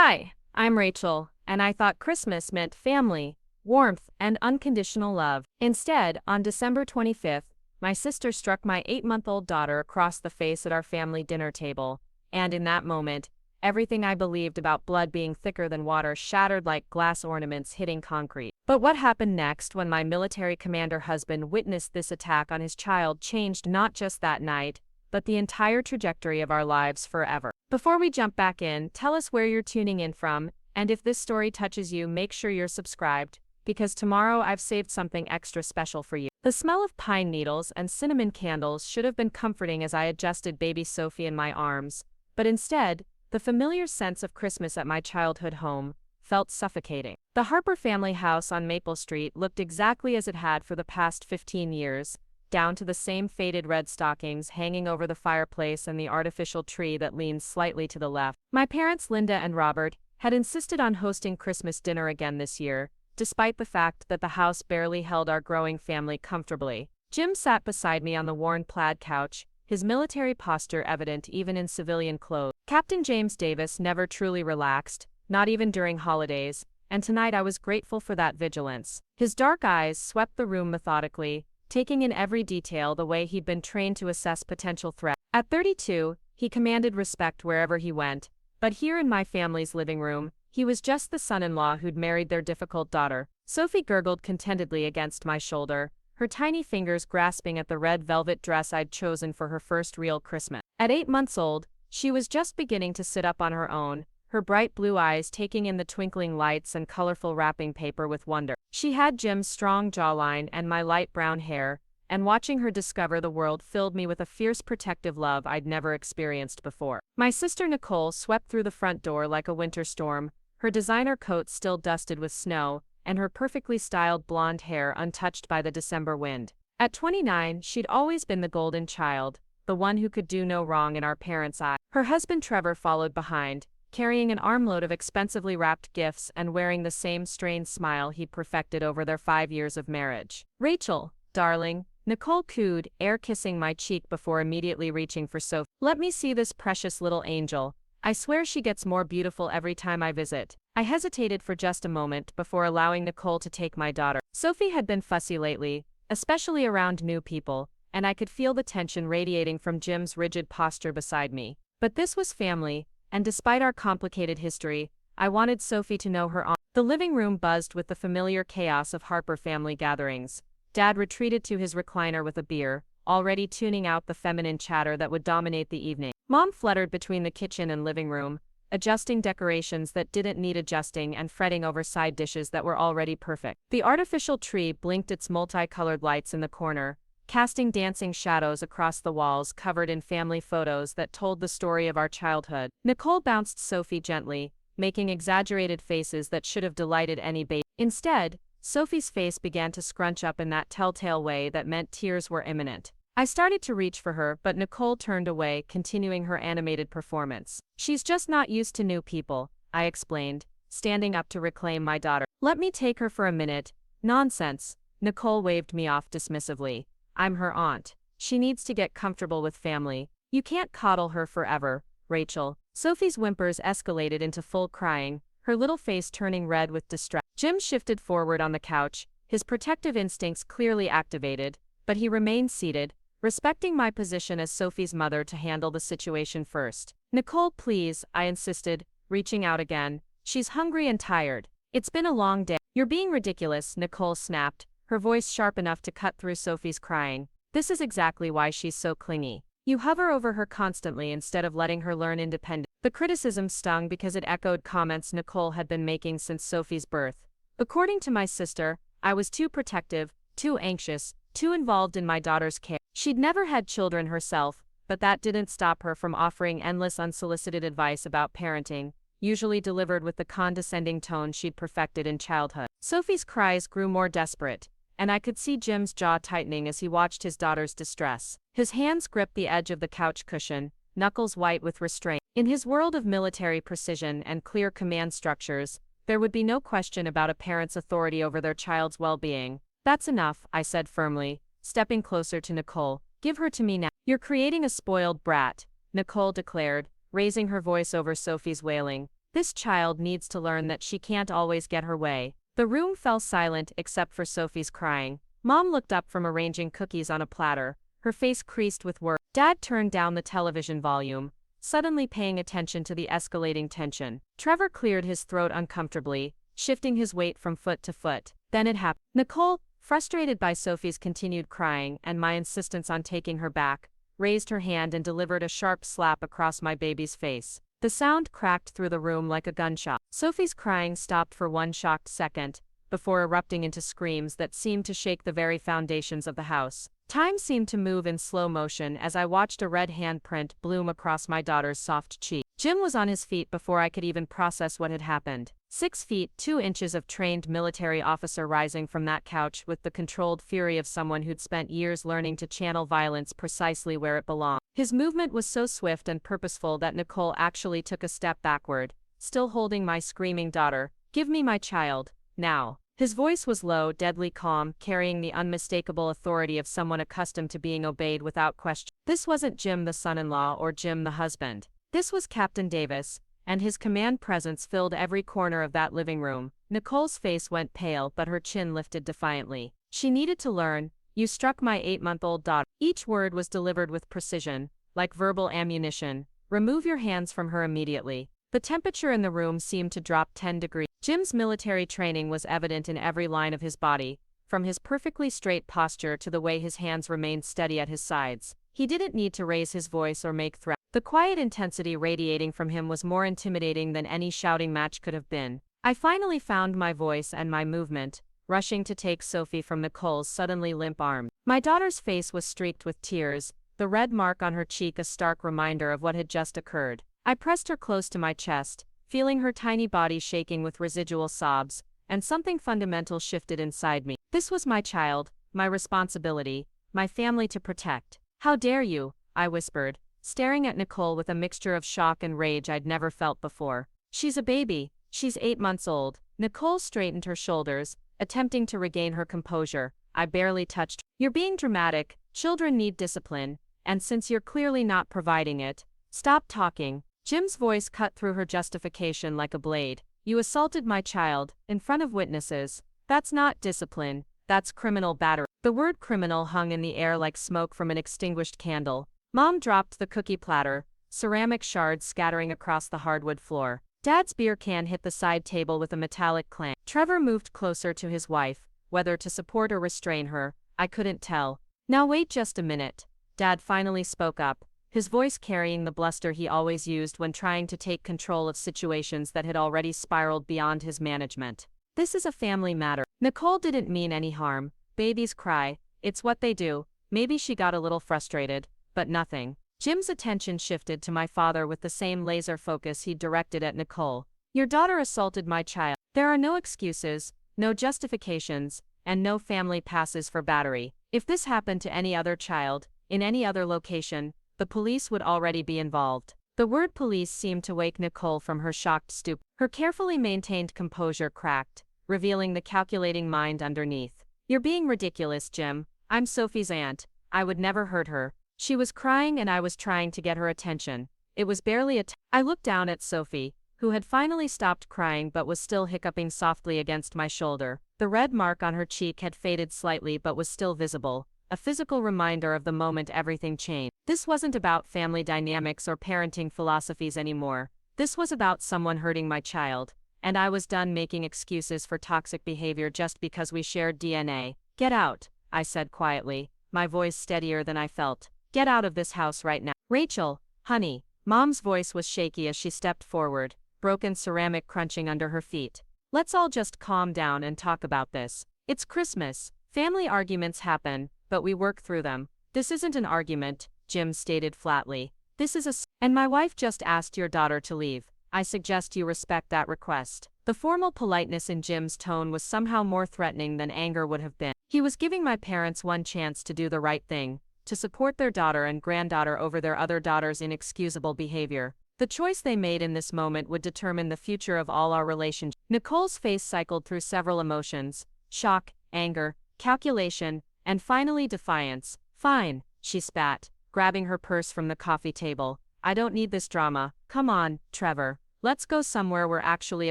Hi, I'm Rachel, and I thought Christmas meant family, warmth, and unconditional love. Instead, on December 25th, my sister struck my 8-month-old daughter across the face at our family dinner table, and in that moment, everything I believed about blood being thicker than water shattered like glass ornaments hitting concrete. But what happened next when my military commander husband witnessed this attack on his child changed not just that night, but the entire trajectory of our lives forever. Before we jump back in, tell us where you're tuning in from, and if this story touches you, make sure you're subscribed, because tomorrow I've saved something extra special for you. The smell of pine needles and cinnamon candles should have been comforting as I adjusted baby Sophie in my arms, but instead, the familiar sense of Christmas at my childhood home felt suffocating. The Harper family house on Maple Street looked exactly as it had for the past 15 years, down to the same faded red stockings hanging over the fireplace and the artificial tree that leans slightly to the left. My parents, Linda and Robert, had insisted on hosting Christmas dinner again this year, despite the fact that the house barely held our growing family comfortably. Jim sat beside me on the worn plaid couch, his military posture evident even in civilian clothes. Captain James Davis never truly relaxed, not even during holidays, and tonight I was grateful for that vigilance. His dark eyes swept the room methodically, taking in every detail the way he'd been trained to assess potential threats. At 32, he commanded respect wherever he went, but here in my family's living room, he was just the son-in-law who'd married their difficult daughter. Sophie gurgled contentedly against my shoulder, her tiny fingers grasping at the red velvet dress I'd chosen for her first real Christmas. At 8 months old, she was just beginning to sit up on her own, her bright blue eyes taking in the twinkling lights and colorful wrapping paper with wonder. She had Jim's strong jawline and my light brown hair, and watching her discover the world filled me with a fierce protective love I'd never experienced before. My sister Nicole swept through the front door like a winter storm, her designer coat still dusted with snow, and her perfectly styled blonde hair untouched by the December wind. At 29, she'd always been the golden child, the one who could do no wrong in our parents' eyes. Her husband Trevor followed behind, carrying an armload of expensively wrapped gifts and wearing the same strained smile he'd perfected over their 5 years of marriage. "Rachel, darling," Nicole cooed, air-kissing my cheek before immediately reaching for Sophie. "Let me see this precious little angel. I swear she gets more beautiful every time I visit." I hesitated for just a moment before allowing Nicole to take my daughter. Sophie had been fussy lately, especially around new people, and I could feel the tension radiating from Jim's rigid posture beside me. But this was family, and despite our complicated history, I wanted Sophie to know her honor. The living room buzzed with the familiar chaos of Harper family gatherings. Dad retreated to his recliner with a beer, already tuning out the feminine chatter that would dominate the evening. Mom fluttered between the kitchen and living room, adjusting decorations that didn't need adjusting and fretting over side dishes that were already perfect. The artificial tree blinked its multicolored lights in the corner, casting dancing shadows across the walls covered in family photos that told the story of our childhood. Nicole bounced Sophie gently, making exaggerated faces that should have delighted any baby. Instead, Sophie's face began to scrunch up in that telltale way that meant tears were imminent. I started to reach for her, but Nicole turned away, continuing her animated performance. "She's just not used to new people," I explained, standing up to reclaim my daughter. "Let me take her for a minute." "Nonsense," Nicole waved me off dismissively. "I'm her aunt. She needs to get comfortable with family. You can't coddle her forever, Rachel." Sophie's whimpers escalated into full crying, her little face turning red with distress. Jim shifted forward on the couch, his protective instincts clearly activated, but he remained seated, respecting my position as Sophie's mother to handle the situation first. "Nicole, please," I insisted, reaching out again. "She's hungry and tired. It's been a long day." "You're being ridiculous," Nicole snapped, her voice sharp enough to cut through Sophie's crying. "This is exactly why she's so clingy. You hover over her constantly instead of letting her learn independence." The criticism stung because it echoed comments Nicole had been making since Sophie's birth. According to my sister, I was too protective, too anxious, too involved in my daughter's care. She'd never had children herself, but that didn't stop her from offering endless unsolicited advice about parenting, usually delivered with the condescending tone she'd perfected in childhood. Sophie's cries grew more desperate, and I could see Jim's jaw tightening as he watched his daughter's distress. His hands gripped the edge of the couch cushion, knuckles white with restraint. In his world of military precision and clear command structures, there would be no question about a parent's authority over their child's well-being. "That's enough," I said firmly, stepping closer to Nicole. "Give her to me now." "You're creating a spoiled brat," Nicole declared, raising her voice over Sophie's wailing. This child needs to learn that she can't always get her way. The room fell silent except for Sophie's crying. Mom looked up from arranging cookies on a platter, her face creased with worry. Dad turned down the television volume, suddenly paying attention to the escalating tension. Trevor cleared his throat uncomfortably, shifting his weight from foot to foot. Then it happened. Nicole, frustrated by Sophie's continued crying and my insistence on taking her back, raised her hand and delivered a sharp slap across my baby's face. The sound cracked through the room like a gunshot. Sophie's crying stopped for one shocked second, before erupting into screams that seemed to shake the very foundations of the house. Time seemed to move in slow motion as I watched a red handprint bloom across my daughter's soft cheek. Jim was on his feet before I could even process what had happened. 6 feet 2 inches of trained military officer rising from that couch with the controlled fury of someone who'd spent years learning to channel violence precisely where it belonged. His movement was so swift and purposeful that Nicole actually took a step backward, still holding my screaming daughter. "Give me my child, now." His voice was low, deadly calm, carrying the unmistakable authority of someone accustomed to being obeyed without question. This wasn't Jim the son-in-law or Jim the husband. This was Captain Davis, and his command presence filled every corner of that living room. Nicole's face went pale but her chin lifted defiantly. She needed to learn. "You struck my 8-month-old daughter." Each word was delivered with precision, like verbal ammunition. "Remove your hands from her immediately." The temperature in the room seemed to drop 10 degrees. Jim's military training was evident in every line of his body, from his perfectly straight posture to the way his hands remained steady at his sides. He didn't need to raise his voice or make threats. The quiet intensity radiating from him was more intimidating than any shouting match could have been. I finally found my voice and my movement, rushing to take Sophie from Nicole's suddenly limp arms. My daughter's face was streaked with tears, the red mark on her cheek a stark reminder of what had just occurred. I pressed her close to my chest, feeling her tiny body shaking with residual sobs, and something fundamental shifted inside me. This was my child, my responsibility, my family to protect. "How dare you?" I whispered, staring at Nicole with a mixture of shock and rage I'd never felt before. "She's a baby. She's 8 months old." Nicole straightened her shoulders, attempting to regain her composure. I barely touched her. "You're being dramatic. Children need discipline, and since you're clearly not providing it, stop talking." Jim's voice cut through her justification like a blade. "You assaulted my child, in front of witnesses. That's not discipline, that's criminal battery." The word criminal hung in the air like smoke from an extinguished candle. Mom dropped the cookie platter, ceramic shards scattering across the hardwood floor. Dad's beer can hit the side table with a metallic clang. Trevor moved closer to his wife, whether to support or restrain her, I couldn't tell. "Now wait just a minute." Dad finally spoke up, his voice carrying the bluster he always used when trying to take control of situations that had already spiraled beyond his management. "This is a family matter. Nicole didn't mean any harm. Babies cry. It's what they do." Maybe she got a little frustrated, but nothing. Jim's attention shifted to my father with the same laser focus he'd directed at Nicole. "Your daughter assaulted my child. There are no excuses, no justifications, and no family passes for battery. If this happened to any other child, in any other location, the police would already be involved." The word police seemed to wake Nicole from her shocked stupor. Her carefully maintained composure cracked, revealing the calculating mind underneath. "You're being ridiculous, Jim. I'm Sophie's aunt. I would never hurt her. She was crying and I was trying to get her attention. It was barely a I looked down at Sophie, who had finally stopped crying but was still hiccuping softly against my shoulder. The red mark on her cheek had faded slightly but was still visible, a physical reminder of the moment everything changed. This wasn't about family dynamics or parenting philosophies anymore. This was about someone hurting my child, and I was done making excuses for toxic behavior just because we shared DNA. "Get out," I said quietly, my voice steadier than I felt. "Get out of this house right now." "Rachel, honey." Mom's voice was shaky as she stepped forward, broken ceramic crunching under her feet. "Let's all just calm down and talk about this. It's Christmas. Family arguments happen, but we work through them." "This isn't an argument," Jim stated flatly. "This is and my wife just asked your daughter to leave. I suggest you respect that request." The formal politeness in Jim's tone was somehow more threatening than anger would have been. He was giving my parents one chance to do the right thing, to support their daughter and granddaughter over their other daughter's inexcusable behavior. The choice they made in this moment would determine the future of all our relationships. Nicole's face cycled through several emotions: shock, anger, calculation, and finally defiance. "Fine," she spat, grabbing her purse from the coffee table. "I don't need this drama. Come on, Trevor. Let's go somewhere we're actually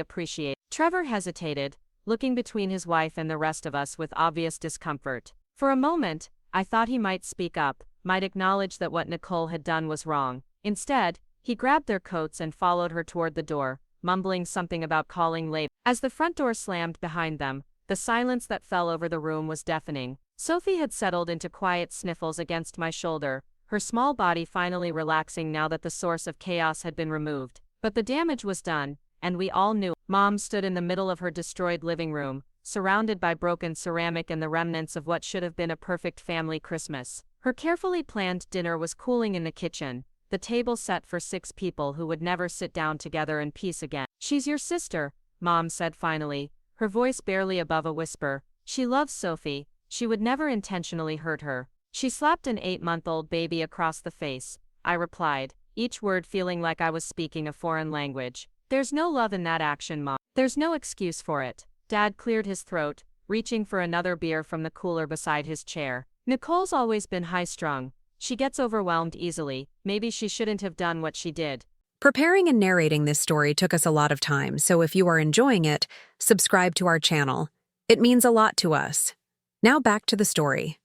appreciated. Trevor hesitated, looking between his wife and the rest of us with obvious discomfort. For a moment, I thought he might speak up, might acknowledge that what Nicole had done was wrong. Instead, he grabbed their coats and followed her toward the door, mumbling something about calling later. As the front door slammed behind them, the silence that fell over the room was deafening. Sophie had settled into quiet sniffles against my shoulder, her small body finally relaxing now that the source of chaos had been removed. But the damage was done, and we all knew. Mom stood in the middle of her destroyed living room, surrounded by broken ceramic and the remnants of what should have been a perfect family Christmas. Her carefully planned dinner was cooling in the kitchen, the table set for 6 people who would never sit down together in peace again. "She's your sister," Mom said finally, her voice barely above a whisper. "She loves Sophie. She would never intentionally hurt her." "She slapped an 8-month-old baby across the face," I replied, each word feeling like I was speaking a foreign language. "There's no love in that action, Mom. There's no excuse for it." Dad cleared his throat, reaching for another beer from the cooler beside his chair. "Nicole's always been high-strung. She gets overwhelmed easily. Maybe she shouldn't have done what she did." Preparing and narrating this story took us a lot of time, so if you are enjoying it, subscribe to our channel. It means a lot to us. Now back to the story.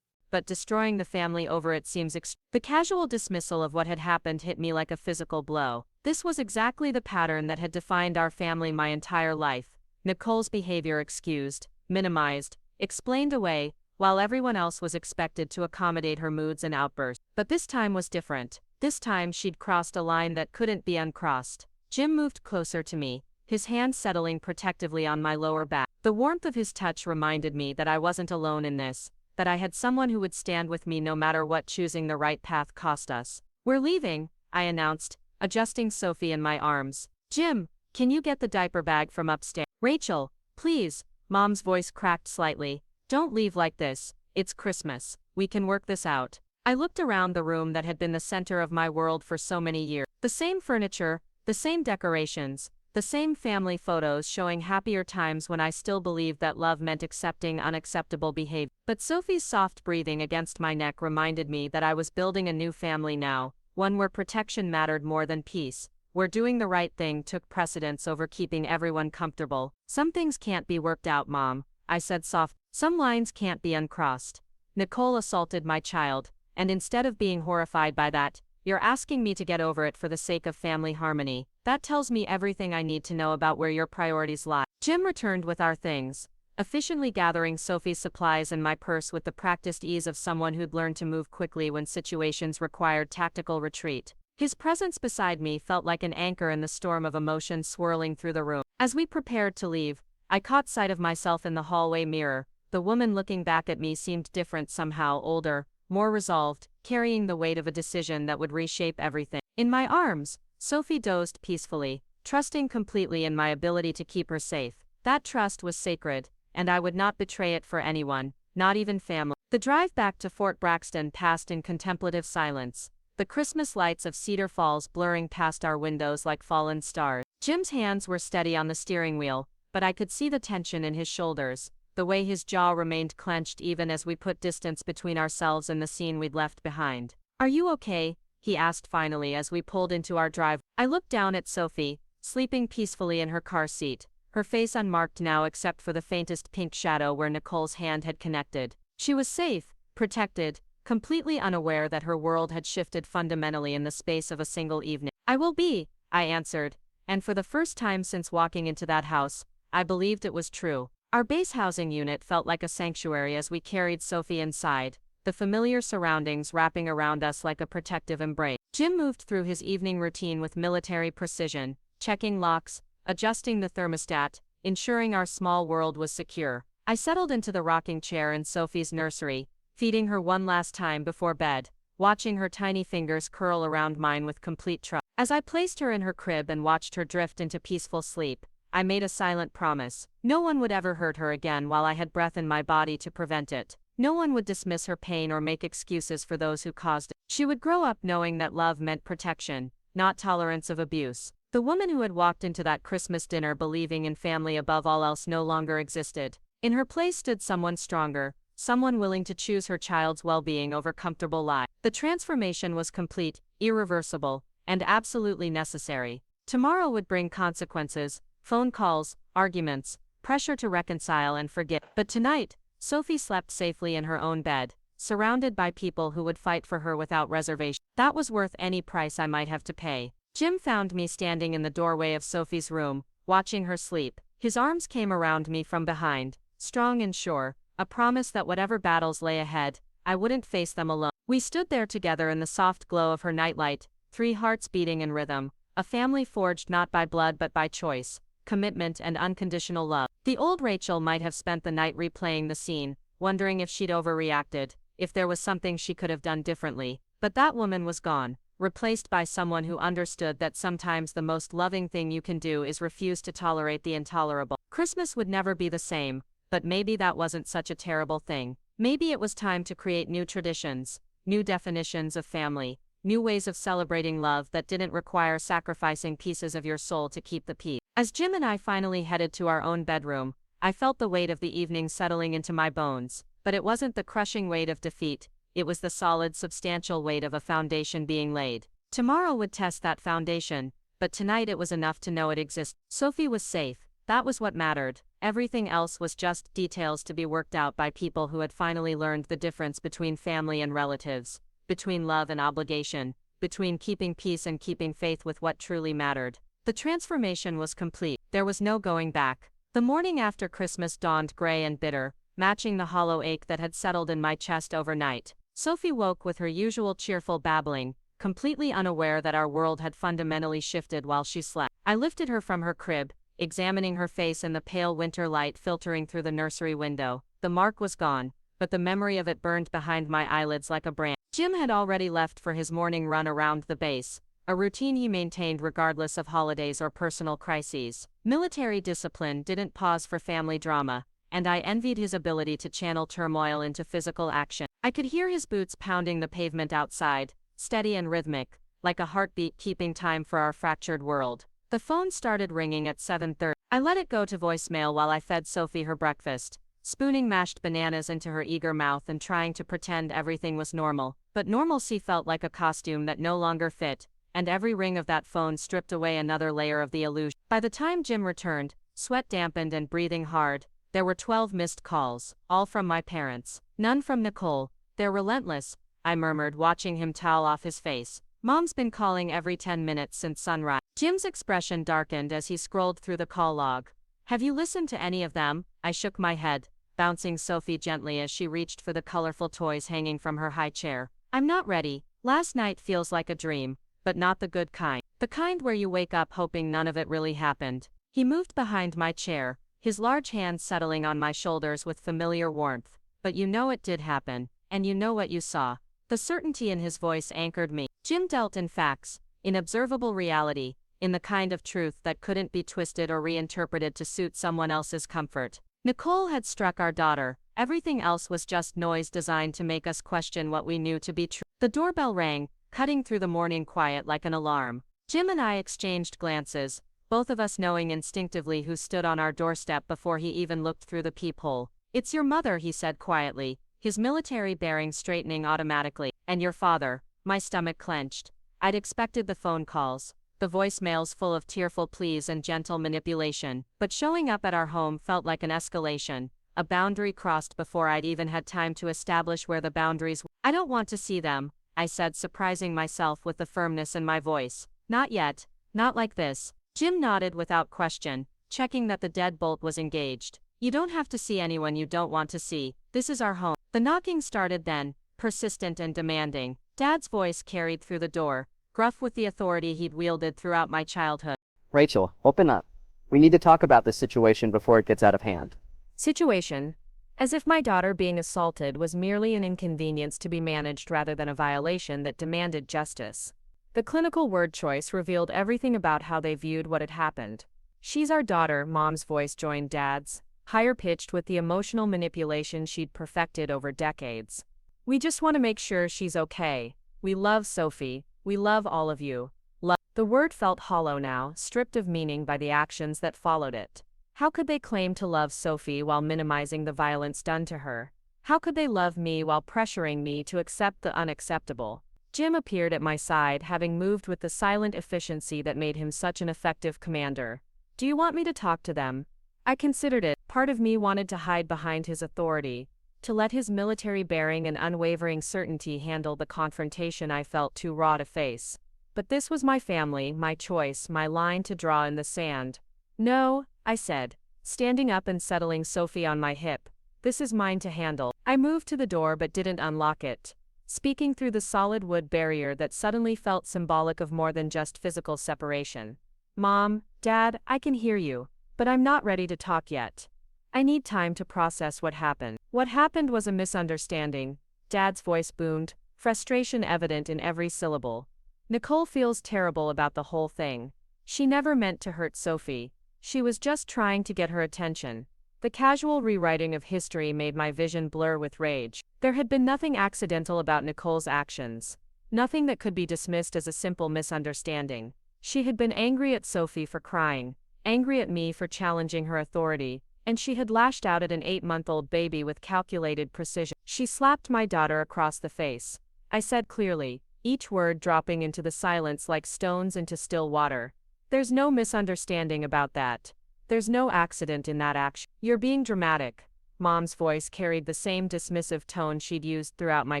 But destroying the family over it seems The casual dismissal of what had happened hit me like a physical blow. This was exactly the pattern that had defined our family my entire life. Nicole's behavior excused, minimized, explained away, while everyone else was expected to accommodate her moods and outbursts. But this time was different. This time she'd crossed a line that couldn't be uncrossed. Jim moved closer to me, his hand settling protectively on my lower back. The warmth of his touch reminded me that I wasn't alone in this, that I had someone who would stand with me no matter what choosing the right path cost us. "We're leaving," I announced, adjusting Sophie in my arms. "Jim, can you get the diaper bag from upstairs?" "Rachel, please," Mom's voice cracked slightly. "Don't leave like this. It's Christmas. We can work this out." I looked around the room that had been the center of my world for so many years. The same furniture, the same decorations, the same family photos showing happier times when I still believed that love meant accepting unacceptable behavior. But Sophie's soft breathing against my neck reminded me that I was building a new family now, one where protection mattered more than peace, where doing the right thing took precedence over keeping everyone comfortable. "Some things can't be worked out, Mom," I said softly. "Some lines can't be uncrossed. Nicole assaulted my child, and instead of being horrified by that, you're asking me to get over it for the sake of family harmony. That tells me everything I need to know about where your priorities lie." Jim returned with our things, efficiently gathering Sophie's supplies and my purse with the practiced ease of someone who'd learned to move quickly when situations required tactical retreat. His presence beside me felt like an anchor in the storm of emotion swirling through the room. As we prepared to leave, I caught sight of myself in the hallway mirror. The woman looking back at me seemed different somehow, older, more resolved, carrying the weight of a decision that would reshape everything. In my arms, Sophie dozed peacefully, trusting completely in my ability to keep her safe. That trust was sacred, and I would not betray it for anyone, not even family. The drive back to Fort Braxton passed in contemplative silence, the Christmas lights of Cedar Falls blurring past our windows like fallen stars. Jim's hands were steady on the steering wheel, but I could see the tension in his shoulders, the way his jaw remained clenched even as we put distance between ourselves and the scene we'd left behind. "Are you okay?" he asked finally as we pulled into our drive. I looked down at Sophie, sleeping peacefully in her car seat, her face unmarked now except for the faintest pink shadow where Nicole's hand had connected. She was safe, protected, completely unaware that her world had shifted fundamentally in the space of a single evening. "I will be," I answered, and for the first time since walking into that house, I believed it was true. Our base housing unit felt like a sanctuary as we carried Sophie inside, the familiar surroundings wrapping around us like a protective embrace. Jim moved through his evening routine with military precision, checking locks, adjusting the thermostat, ensuring our small world was secure. I settled into the rocking chair in Sophie's nursery, feeding her one last time before bed, watching her tiny fingers curl around mine with complete trust. As I placed her in her crib and watched her drift into peaceful sleep, I made a silent promise. No one would ever hurt her again while I had breath in my body to prevent it. No one would dismiss her pain or make excuses for those who caused it. She would grow up knowing that love meant protection, not tolerance of abuse. The woman who had walked into that Christmas dinner believing in family above all else no longer existed. In her place stood someone stronger, someone willing to choose her child's well-being over comfortable lives. The transformation was complete, irreversible, and absolutely necessary. Tomorrow would bring consequences, phone calls, arguments, pressure to reconcile and forgive. But tonight, Sophie slept safely in her own bed, surrounded by people who would fight for her without reservation. That was worth any price I might have to pay. Jim found me standing in the doorway of Sophie's room, watching her sleep. His arms came around me from behind, strong and sure, a promise that whatever battles lay ahead, I wouldn't face them alone. We stood there together in the soft glow of her nightlight, 3 hearts beating in rhythm, a family forged not by blood but by choice, commitment and unconditional love. The old Rachel might have spent the night replaying the scene, wondering if she'd overreacted, if there was something she could have done differently, but that woman was gone, replaced by someone who understood that sometimes the most loving thing you can do is refuse to tolerate the intolerable. Christmas would never be the same, but maybe that wasn't such a terrible thing. Maybe it was time to create new traditions, new definitions of family, new ways of celebrating love that didn't require sacrificing pieces of your soul to keep the peace. As Jim and I finally headed to our own bedroom, I felt the weight of the evening settling into my bones, but it wasn't the crushing weight of defeat, it was the solid, substantial weight of a foundation being laid. Tomorrow would test that foundation, but tonight it was enough to know it existed. Sophie was safe, that was what mattered. Everything else was just details to be worked out by people who had finally learned the difference between family and relatives, between love and obligation, between keeping peace and keeping faith with what truly mattered. The transformation was complete. There was no going back. The morning after Christmas dawned gray and bitter, matching the hollow ache that had settled in my chest overnight. Sophie woke with her usual cheerful babbling, completely unaware that our world had fundamentally shifted while she slept. I lifted her from her crib, examining her face in the pale winter light filtering through the nursery window. The mark was gone, but the memory of it burned behind my eyelids like a brand. Jim had already left for his morning run around the base, a routine he maintained regardless of holidays or personal crises. Military discipline didn't pause for family drama, and I envied his ability to channel turmoil into physical action. I could hear his boots pounding the pavement outside, steady and rhythmic, like a heartbeat keeping time for our fractured world. The phone started ringing at 7:30. I let it go to voicemail while I fed Sophie her breakfast, spooning mashed bananas into her eager mouth and trying to pretend everything was normal. But normalcy felt like a costume that no longer fit, and every ring of that phone stripped away another layer of the illusion. By the time Jim returned, sweat dampened and breathing hard, there were 12 missed calls, all from my parents. None from Nicole. They're relentless, I murmured, watching him towel off his face. Mom's been calling every 10 minutes since sunrise. Jim's expression darkened as he scrolled through the call log. Have you listened to any of them? I shook my head, bouncing Sophie gently as she reached for the colorful toys hanging from her high chair. I'm not ready. Last night feels like a dream, but not the good kind. The kind where you wake up hoping none of it really happened. He moved behind my chair, his large hands settling on my shoulders with familiar warmth. But you know it did happen, and you know what you saw. The certainty in his voice anchored me. Jim dealt in facts, in observable reality, in the kind of truth that couldn't be twisted or reinterpreted to suit someone else's comfort. Nicole had struck our daughter. Everything else was just noise designed to make us question what we knew to be true. The doorbell rang, cutting through the morning quiet like an alarm. Jim and I exchanged glances, both of us knowing instinctively who stood on our doorstep before he even looked through the peephole. It's your mother, he said quietly, his military bearing straightening automatically. And your father. My stomach clenched. I'd expected the phone calls, the voicemails full of tearful pleas and gentle manipulation, but showing up at our home felt like an escalation, a boundary crossed before I'd even had time to establish where the boundaries were. I don't want to see them, I said, surprising myself with the firmness in my voice. Not yet, not like this. Jim nodded without question, checking that the deadbolt was engaged. You don't have to see anyone you don't want to see. This is our home. The knocking started then, persistent and demanding. Dad's voice carried through the door, gruff with the authority he'd wielded throughout my childhood. Rachel, open up. We need to talk about this situation before it gets out of hand. Situation? As if my daughter being assaulted was merely an inconvenience to be managed rather than a violation that demanded justice. The clinical word choice revealed everything about how they viewed what had happened. She's our daughter, Mom's voice joined Dad's, higher pitched with the emotional manipulation she'd perfected over decades. We just want to make sure she's okay. We love Sophie. We love all of you. Love. The word felt hollow now, stripped of meaning by the actions that followed it. How could they claim to love Sophie while minimizing the violence done to her? How could they love me while pressuring me to accept the unacceptable? Jim appeared at my side, having moved with the silent efficiency that made him such an effective commander. "Do you want me to talk to them?" I considered it. Part of me wanted to hide behind his authority, to let his military bearing and unwavering certainty handle the confrontation I felt too raw to face. But this was my family, my choice, my line to draw in the sand. "No," I said, standing up and settling Sophie on my hip. "This is mine to handle." I moved to the door but didn't unlock it, speaking through the solid wood barrier that suddenly felt symbolic of more than just physical separation. "Mom, Dad, I can hear you, but I'm not ready to talk yet. I need time to process what happened." "What happened was a misunderstanding," Dad's voice boomed, frustration evident in every syllable. "Nicole feels terrible about the whole thing. She never meant to hurt Sophie. She was just trying to get her attention." The casual rewriting of history made my vision blur with rage. There had been nothing accidental about Nicole's actions. Nothing that could be dismissed as a simple misunderstanding. She had been angry at Sophie for crying, angry at me for challenging her authority, and she had lashed out at an 8-month-old baby with calculated precision. She slapped my daughter across the face. I said clearly, each word dropping into the silence like stones into still water. "There's no misunderstanding about that. There's no accident in that action. You're being dramatic." Mom's voice carried the same dismissive tone she'd used throughout my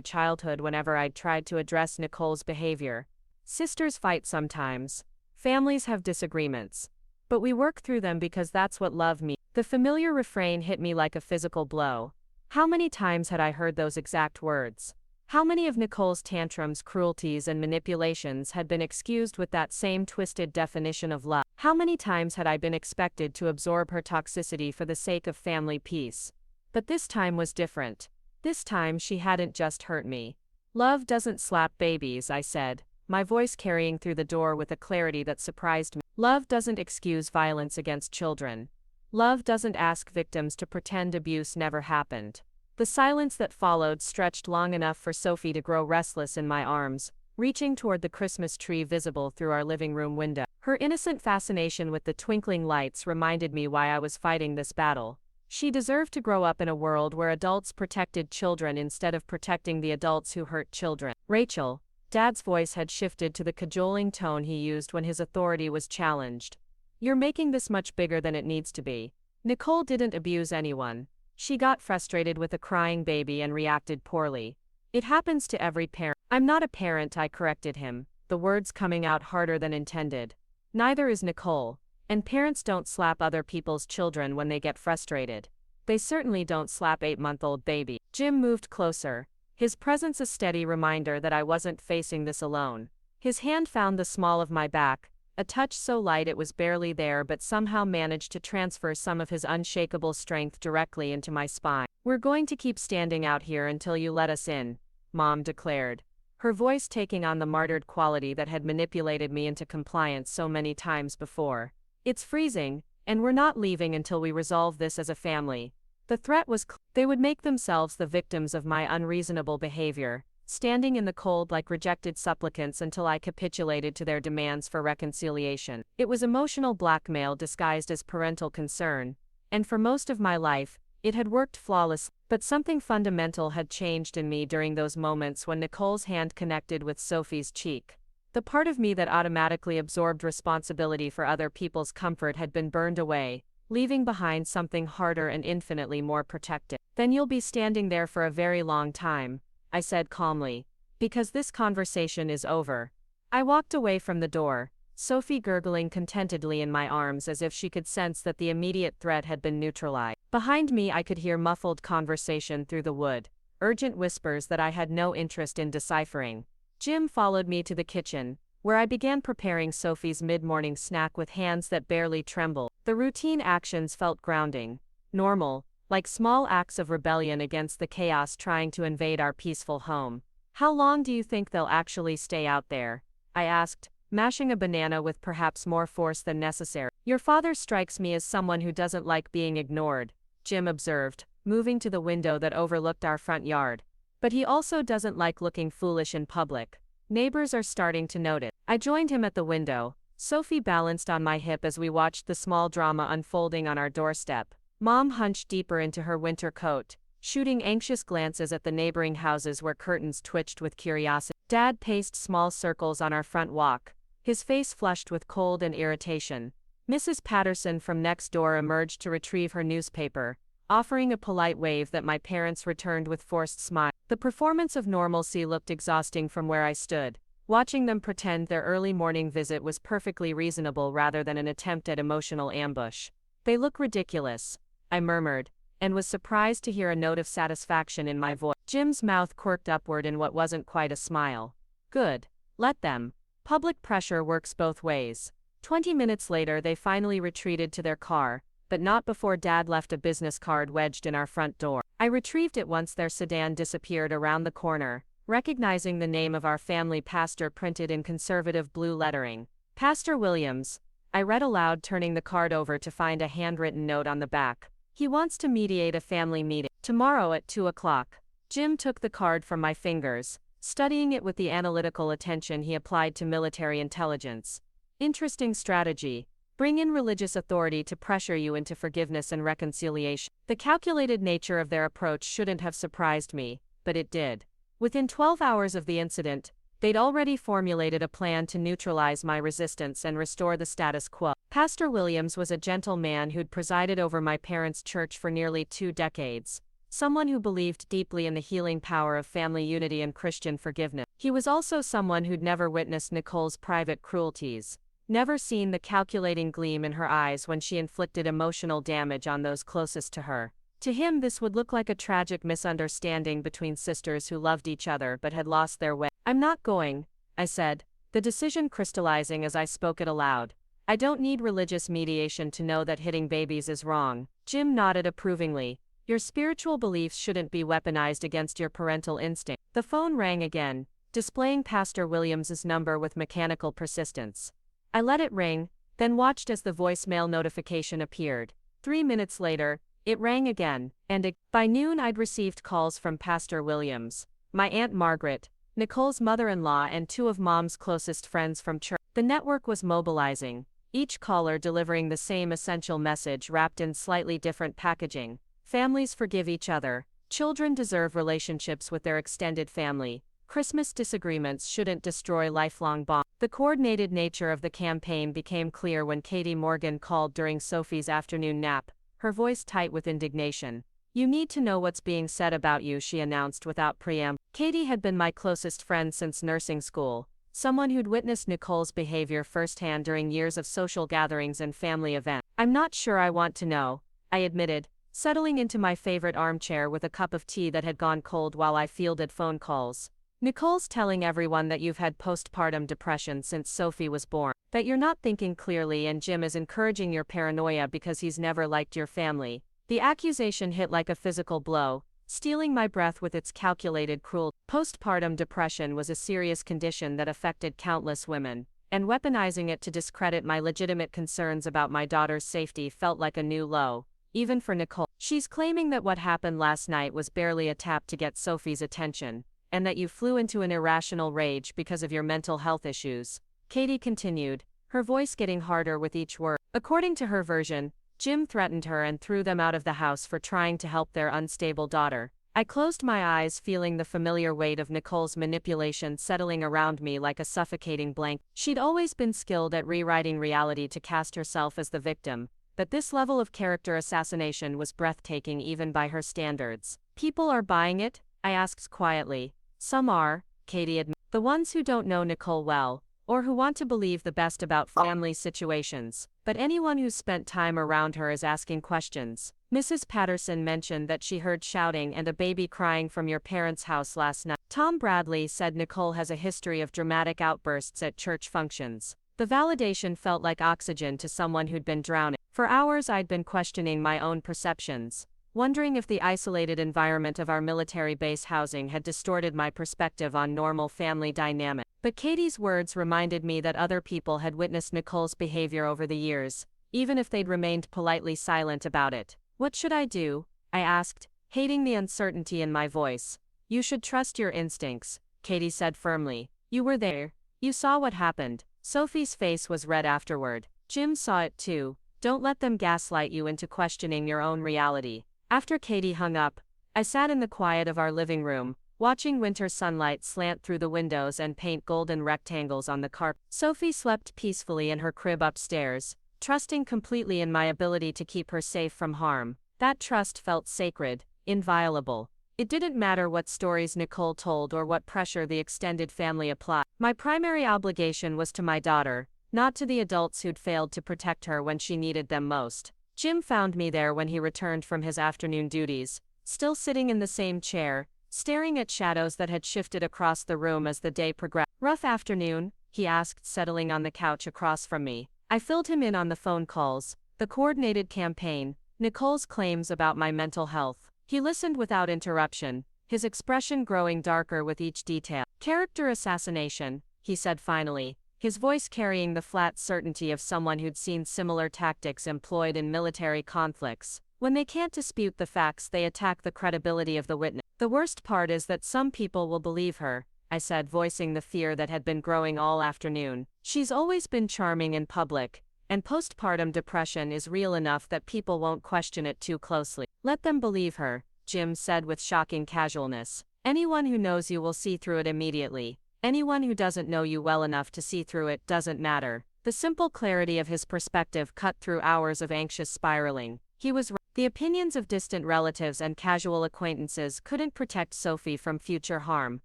childhood whenever I'd tried to address Nicole's behavior. "Sisters fight sometimes. Families have disagreements. But we work through them because that's what love means." The familiar refrain hit me like a physical blow. How many times had I heard those exact words? How many of Nicole's tantrums, cruelties, and manipulations had been excused with that same twisted definition of love? How many times had I been expected to absorb her toxicity for the sake of family peace? But this time was different. This time she hadn't just hurt me. "Love doesn't slap babies," I said, my voice carrying through the door with a clarity that surprised me. "Love doesn't excuse violence against children. Love doesn't ask victims to pretend abuse never happened." The silence that followed stretched long enough for Sophie to grow restless in my arms, reaching toward the Christmas tree visible through our living room window. Her innocent fascination with the twinkling lights reminded me why I was fighting this battle. She deserved to grow up in a world where adults protected children instead of protecting the adults who hurt children. "Rachel," Dad's voice had shifted to the cajoling tone he used when his authority was challenged. "You're making this much bigger than it needs to be. Nicole didn't abuse anyone. She got frustrated with a crying baby and reacted poorly. It happens to every parent." "I'm not a parent," I corrected him, the words coming out harder than intended. "Neither is Nicole, and parents don't slap other people's children when they get frustrated. They certainly don't slap 8-month-old baby." Jim moved closer, his presence a steady reminder that I wasn't facing this alone. His hand found the small of my back, a touch so light it was barely there, but somehow managed to transfer some of his unshakable strength directly into my spine. "We're going to keep standing out here until you let us in," Mom declared, her voice taking on the martyred quality that had manipulated me into compliance so many times before. "It's freezing, and we're not leaving until we resolve this as a family." The threat was they would make themselves the victims of my unreasonable behavior, standing in the cold like rejected supplicants until I capitulated to their demands for reconciliation. It was emotional blackmail disguised as parental concern, and for most of my life, it had worked flawlessly. But something fundamental had changed in me during those moments when Nicole's hand connected with Sophie's cheek. The part of me that automatically absorbed responsibility for other people's comfort had been burned away, leaving behind something harder and infinitely more protective. "Then you'll be standing there for a very long time," I said calmly, "because this conversation is over." I walked away from the door, Sophie gurgling contentedly in my arms as if she could sense that the immediate threat had been neutralized. Behind me I could hear muffled conversation through the wood, urgent whispers that I had no interest in deciphering. Jim followed me to the kitchen, where I began preparing Sophie's mid-morning snack with hands that barely trembled. The routine actions felt grounding, normal, like small acts of rebellion against the chaos trying to invade our peaceful home. "How long do you think they'll actually stay out there?" I asked, mashing a banana with perhaps more force than necessary. "Your father strikes me as someone who doesn't like being ignored," Jim observed, moving to the window that overlooked our front yard. "But he also doesn't like looking foolish in public. Neighbors are starting to notice." I joined him at the window, Sophie balanced on my hip as we watched the small drama unfolding on our doorstep. Mom hunched deeper into her winter coat, shooting anxious glances at the neighboring houses where curtains twitched with curiosity. Dad paced small circles on our front walk, his face flushed with cold and irritation. Mrs. Patterson from next door emerged to retrieve her newspaper, offering a polite wave that my parents returned with forced smiles. The performance of normalcy looked exhausting from where I stood, watching them pretend their early morning visit was perfectly reasonable rather than an attempt at emotional ambush. "They look ridiculous," I murmured, and was surprised to hear a note of satisfaction in my voice. Jim's mouth quirked upward in what wasn't quite a smile. "Good. Let them. Public pressure works both ways." 20 minutes later they finally retreated to their car, but not before Dad left a business card wedged in our front door. I retrieved it once their sedan disappeared around the corner, recognizing the name of our family pastor printed in conservative blue lettering. "Pastor Williams," I read aloud, turning the card over to find a handwritten note on the back. "He wants to mediate a family meeting tomorrow at 2 o'clock. Jim took the card from my fingers, studying it with the analytical attention he applied to military intelligence. "Interesting strategy. Bring in religious authority to pressure you into forgiveness and reconciliation." The calculated nature of their approach shouldn't have surprised me, but it did. Within 12 hours of the incident, they'd already formulated a plan to neutralize my resistance and restore the status quo. Pastor Williams was a gentle man who'd presided over my parents' church for nearly 2 decades, someone who believed deeply in the healing power of family unity and Christian forgiveness. He was also someone who'd never witnessed Nicole's private cruelties, never seen the calculating gleam in her eyes when she inflicted emotional damage on those closest to her. To him, this would look like a tragic misunderstanding between sisters who loved each other but had lost their way. "I'm not going," I said, the decision crystallizing as I spoke it aloud. "I don't need religious mediation to know that hitting babies is wrong." Jim nodded approvingly. "Your spiritual beliefs shouldn't be weaponized against your parental instinct." The phone rang again, displaying Pastor Williams's number with mechanical persistence. I let it ring, then watched as the voicemail notification appeared. 3 minutes later, it rang again, and by noon I'd received calls from Pastor Williams, my Aunt Margaret, Nicole's mother-in-law, and 2 of Mom's closest friends from church. The network was mobilizing, each caller delivering the same essential message wrapped in slightly different packaging. Families forgive each other. Children deserve relationships with their extended family. Christmas disagreements shouldn't destroy lifelong bonds. The coordinated nature of the campaign became clear when Katie Morgan called during Sophie's afternoon nap, her voice tight with indignation. "You need to know what's being said about you," she announced without preamble. Katie had been my closest friend since nursing school, someone who'd witnessed Nicole's behavior firsthand during years of social gatherings and family events. "I'm not sure I want to know," I admitted, settling into my favorite armchair with a cup of tea that had gone cold while I fielded phone calls. "Nicole's telling everyone that you've had postpartum depression since Sophie was born, that you're not thinking clearly, and Jim is encouraging your paranoia because he's never liked your family." The accusation hit like a physical blow, stealing my breath with its calculated cruelty. Postpartum depression was a serious condition that affected countless women, and weaponizing it to discredit my legitimate concerns about my daughter's safety felt like a new low, even for Nicole. "She's claiming that what happened last night was barely a tap to get Sophie's attention, and that you flew into an irrational rage because of your mental health issues," Katie continued, her voice getting harder with each word. According to her version, Jim threatened her and threw them out of the house for trying to help their unstable daughter. I closed my eyes, feeling the familiar weight of Nicole's manipulation settling around me like a suffocating blanket. She'd always been skilled at rewriting reality to cast herself as the victim, but this level of character assassination was breathtaking even by her standards. "People are buying it?" I asked quietly. "Some are," Katie admitted. "The ones who don't know Nicole well, or who want to believe the best about family situations. But anyone who's spent time around her is asking questions." Mrs. Patterson mentioned that she heard shouting and a baby crying from your parents' house last night. Tom Bradley said Nicole has a history of dramatic outbursts at church functions. The validation felt like oxygen to someone who'd been drowning. For hours I'd been questioning my own perceptions, wondering if the isolated environment of our military base housing had distorted my perspective on normal family dynamics. But Katie's words reminded me that other people had witnessed Nicole's behavior over the years, even if they'd remained politely silent about it. "What should I do?" I asked, hating the uncertainty in my voice. "You should trust your instincts," Katie said firmly. "You were there. You saw what happened." Sophie's face was red afterward. "Jim saw it too. Don't let them gaslight you into questioning your own reality." After Katie hung up, I sat in the quiet of our living room, watching winter sunlight slant through the windows and paint golden rectangles on the carpet. Sophie slept peacefully in her crib upstairs, trusting completely in my ability to keep her safe from harm. That trust felt sacred, inviolable. It didn't matter what stories Nicole told or what pressure the extended family applied. My primary obligation was to my daughter, not to the adults who'd failed to protect her when she needed them most. Jim found me there when he returned from his afternoon duties, still sitting in the same chair, staring at shadows that had shifted across the room as the day progressed. "Rough afternoon?" he asked, settling on the couch across from me. I filled him in on the phone calls, the coordinated campaign, Nicole's claims about my mental health. He listened without interruption, his expression growing darker with each detail. "Character assassination," he said finally, his voice carrying the flat certainty of someone who'd seen similar tactics employed in military conflicts. "When they can't dispute the facts, they attack the credibility of the witness. The worst part is that some people will believe her," I said, voicing the fear that had been growing all afternoon. "She's always been charming in public, and postpartum depression is real enough that people won't question it too closely." "Let them believe her," Jim said with shocking casualness. "Anyone who knows you will see through it immediately. Anyone who doesn't know you well enough to see through it doesn't matter." The simple clarity of his perspective cut through hours of anxious spiraling. He was right. The opinions of distant relatives and casual acquaintances couldn't protect Sophie from future harm.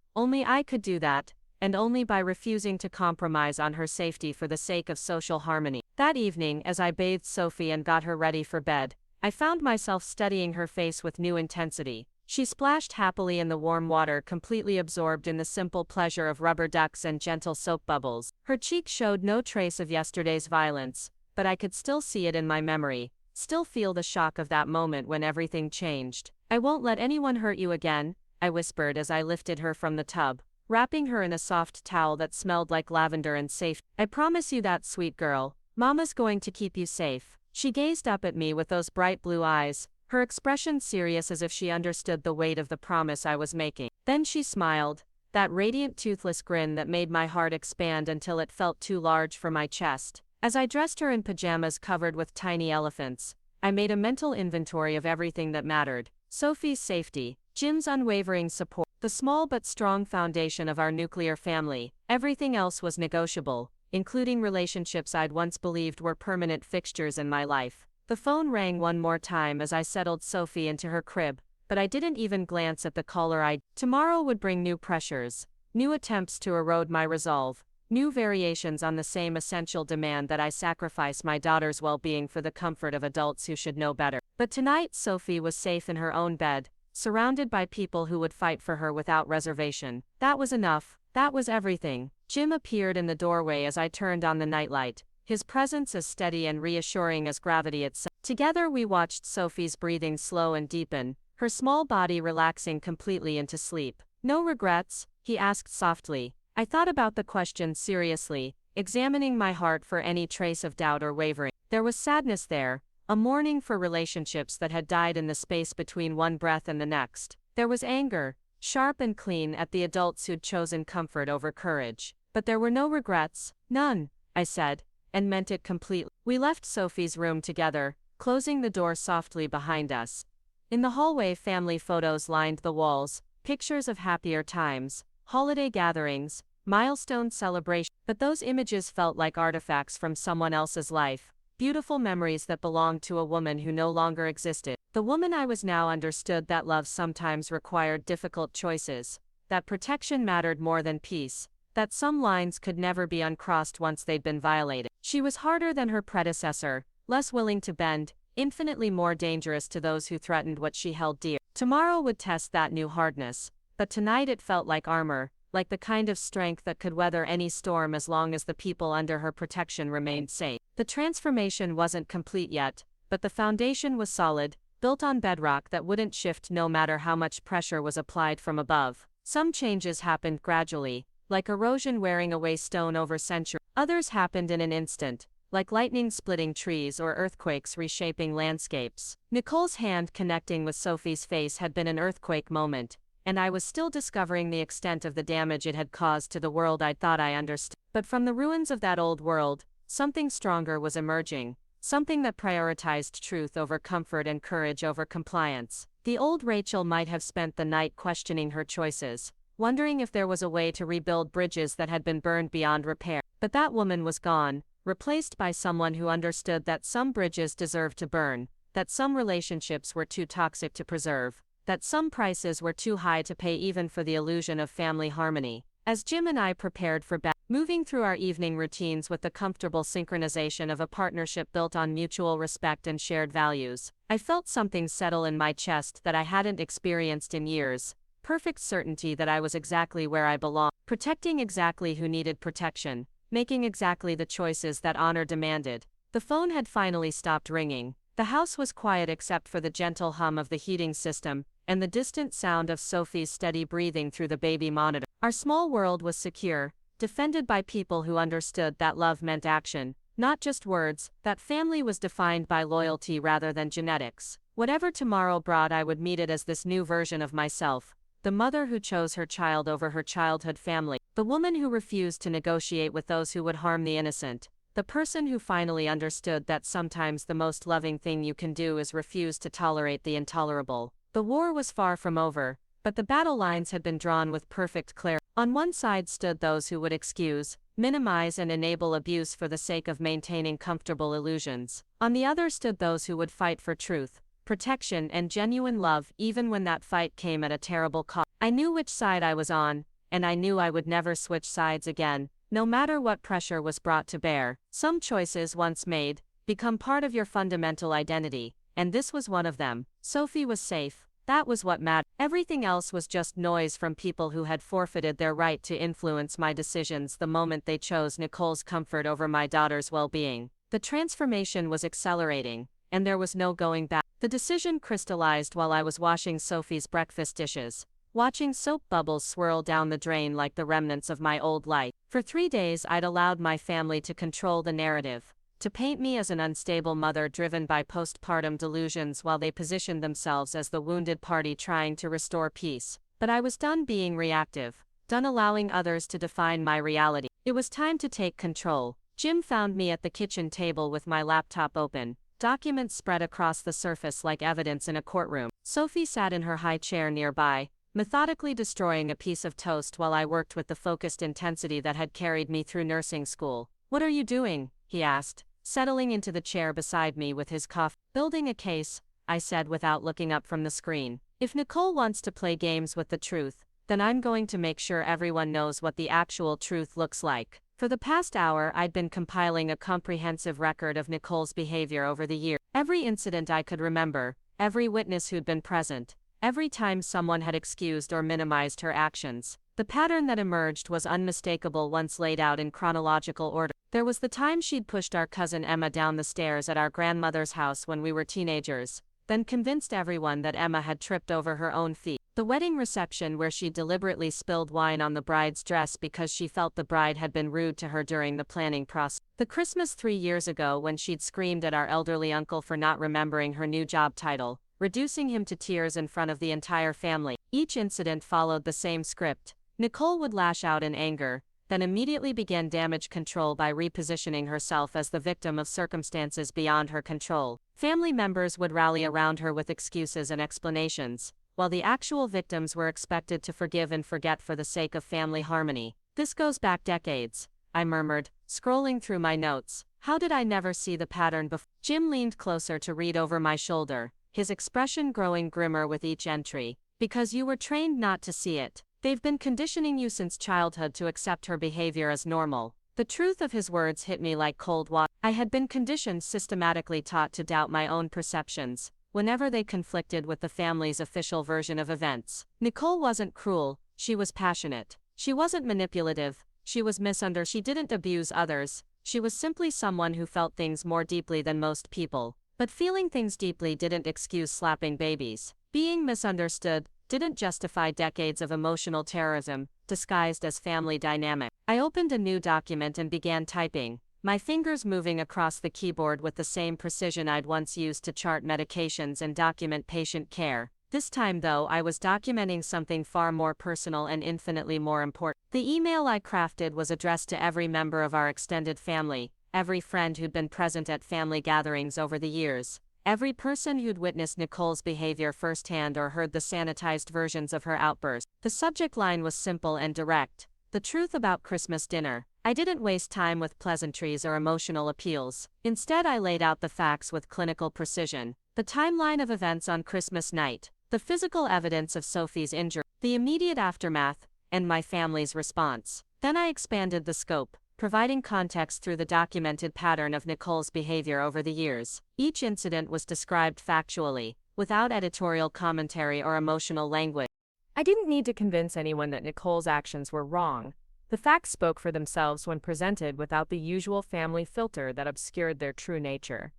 Only I could do that, and only by refusing to compromise on her safety for the sake of social harmony. That evening, as I bathed Sophie and got her ready for bed, I found myself studying her face with new intensity. She splashed happily in the warm water, completely absorbed in the simple pleasure of rubber ducks and gentle soap bubbles. Her cheek showed no trace of yesterday's violence, but I could still see it in my memory, still feel the shock of that moment when everything changed. "I won't let anyone hurt you again," I whispered as I lifted her from the tub, wrapping her in a soft towel that smelled like lavender and safe. "I promise you that, sweet girl. Mama's going to keep you safe." She gazed up at me with those bright blue eyes, her expression serious as if she understood the weight of the promise I was making. Then she smiled, that radiant toothless grin that made my heart expand until it felt too large for my chest. As I dressed her in pajamas covered with tiny elephants, I made a mental inventory of everything that mattered. Sophie's safety, Jim's unwavering support, the small but strong foundation of our nuclear family. Everything else was negotiable, including relationships I'd once believed were permanent fixtures in my life. The phone rang one more time as I settled Sophie into her crib, but I didn't even glance at the caller ID. Tomorrow would bring new pressures, new attempts to erode my resolve, new variations on the same essential demand that I sacrifice my daughter's well-being for the comfort of adults who should know better. But tonight Sophie was safe in her own bed, surrounded by people who would fight for her without reservation. That was enough. That was everything. Jim appeared in the doorway as I turned on the nightlight, his presence as steady and reassuring as gravity itself. Together we watched Sophie's breathing slow and deepen, her small body relaxing completely into sleep. "No regrets?" he asked softly. I thought about the question seriously, examining my heart for any trace of doubt or wavering. There was sadness there, a mourning for relationships that had died in the space between one breath and the next. There was anger, sharp and clean, at the adults who'd chosen comfort over courage. But there were no regrets. "None," I said, and meant it completely. We left Sophie's room together, closing the door softly behind us. In the hallway, family photos lined the walls, pictures of happier times, holiday gatherings, milestone celebrations. But those images felt like artifacts from someone else's life, beautiful memories that belonged to a woman who no longer existed. The woman I was now understood that love sometimes required difficult choices, that protection mattered more than peace, that some lines could never be uncrossed once they'd been violated. She was harder than her predecessor, less willing to bend, infinitely more dangerous to those who threatened what she held dear. Tomorrow would test that new hardness, but tonight it felt like armor, like the kind of strength that could weather any storm as long as the people under her protection remained safe. The transformation wasn't complete yet, but the foundation was solid, built on bedrock that wouldn't shift no matter how much pressure was applied from above. Some changes happened gradually, like erosion wearing away stone over centuries. Others happened in an instant, like lightning splitting trees or earthquakes reshaping landscapes. Nicole's hand connecting with Sophie's face had been an earthquake moment, and I was still discovering the extent of the damage it had caused to the world I thought I understood. But from the ruins of that old world, something stronger was emerging, something that prioritized truth over comfort and courage over compliance. The old Rachel might have spent the night questioning her choices, wondering if there was a way to rebuild bridges that had been burned beyond repair. But that woman was gone, replaced by someone who understood that some bridges deserved to burn, that some relationships were too toxic to preserve, that some prices were too high to pay even for the illusion of family harmony. As Jim and I prepared for bed, moving through our evening routines with the comfortable synchronization of a partnership built on mutual respect and shared values, I felt something settle in my chest that I hadn't experienced in years. Perfect certainty that I was exactly where I belonged, protecting exactly who needed protection, making exactly the choices that honor demanded. The phone had finally stopped ringing. The house was quiet except for the gentle hum of the heating system and the distant sound of Sophie's steady breathing through the baby monitor. Our small world was secure, defended by people who understood that love meant action, not just words, that family was defined by loyalty rather than genetics. Whatever tomorrow brought, I would meet it as this new version of myself. The mother who chose her child over her childhood family, the woman who refused to negotiate with those who would harm the innocent, the person who finally understood that sometimes the most loving thing you can do is refuse to tolerate the intolerable. The war was far from over, but the battle lines had been drawn with perfect clarity. On one side stood those who would excuse, minimize and enable abuse for the sake of maintaining comfortable illusions. On the other stood those who would fight for truth, protection and genuine love even when that fight came at a terrible cost. I knew which side I was on, and I knew I would never switch sides again, no matter what pressure was brought to bear. Some choices once made become part of your fundamental identity, and this was one of them. Sophie was safe. That was what mattered. Everything else was just noise from people who had forfeited their right to influence my decisions the moment they chose Nicole's comfort over my daughter's well-being. The transformation was accelerating, and there was no going back. The decision crystallized while I was washing Sophie's breakfast dishes, watching soap bubbles swirl down the drain like the remnants of my old life. For 3 days I'd allowed my family to control the narrative, to paint me as an unstable mother driven by postpartum delusions while they positioned themselves as the wounded party trying to restore peace. But I was done being reactive, done allowing others to define my reality. It was time to take control. Jim found me at the kitchen table with my laptop open, documents spread across the surface like evidence in a courtroom. Sophie sat in her high chair nearby, methodically destroying a piece of toast while I worked with the focused intensity that had carried me through nursing school. "What are you doing?" he asked, settling into the chair beside me with his coffee. "Building a case," I said without looking up from the screen. "If Nicole wants to play games with the truth, then I'm going to make sure everyone knows what the actual truth looks like." For the past hour I'd been compiling a comprehensive record of Nicole's behavior over the years. Every incident I could remember, every witness who'd been present, every time someone had excused or minimized her actions. The pattern that emerged was unmistakable once laid out in chronological order. There was the time she'd pushed our cousin Emma down the stairs at our grandmother's house when we were teenagers, then convinced everyone that Emma had tripped over her own feet. The wedding reception where she deliberately spilled wine on the bride's dress because she felt the bride had been rude to her during the planning process. The Christmas 3 years ago when she'd screamed at our elderly uncle for not remembering her new job title, reducing him to tears in front of the entire family. Each incident followed the same script. Nicole would lash out in anger, then immediately began damage control by repositioning herself as the victim of circumstances beyond her control. Family members would rally around her with excuses and explanations, while the actual victims were expected to forgive and forget for the sake of family harmony. "This goes back decades," I murmured, scrolling through my notes. How did I never see the pattern before? Jim leaned closer to read over my shoulder, his expression growing grimmer with each entry. "Because you were trained not to see it. They've been conditioning you since childhood to accept her behavior as normal." The truth of his words hit me like cold water. I had been conditioned, systematically taught to doubt my own perceptions, whenever they conflicted with the family's official version of events. Nicole wasn't cruel, she was passionate. She wasn't manipulative, she was misunderstood. She didn't abuse others, she was simply someone who felt things more deeply than most people. But feeling things deeply didn't excuse slapping babies. Being misunderstood didn't justify decades of emotional terrorism, disguised as family dynamic. I opened a new document and began typing, my fingers moving across the keyboard with the same precision I'd once used to chart medications and document patient care. This time though I was documenting something far more personal and infinitely more important. The email I crafted was addressed to every member of our extended family, every friend who'd been present at family gatherings over the years, Every person who'd witnessed Nicole's behavior firsthand or heard the sanitized versions of her outbursts. The subject line was simple and direct. The truth about Christmas dinner. I didn't waste time with pleasantries or emotional appeals. Instead, I laid out the facts with clinical precision. The timeline of events on Christmas night, the physical evidence of Sophie's injury, the immediate aftermath, and my family's response. Then I expanded the scope, providing context through the documented pattern of Nicole's behavior over the years. Each incident was described factually, without editorial commentary or emotional language. I didn't need to convince anyone that Nicole's actions were wrong. The facts spoke for themselves when presented without the usual family filter that obscured their true nature.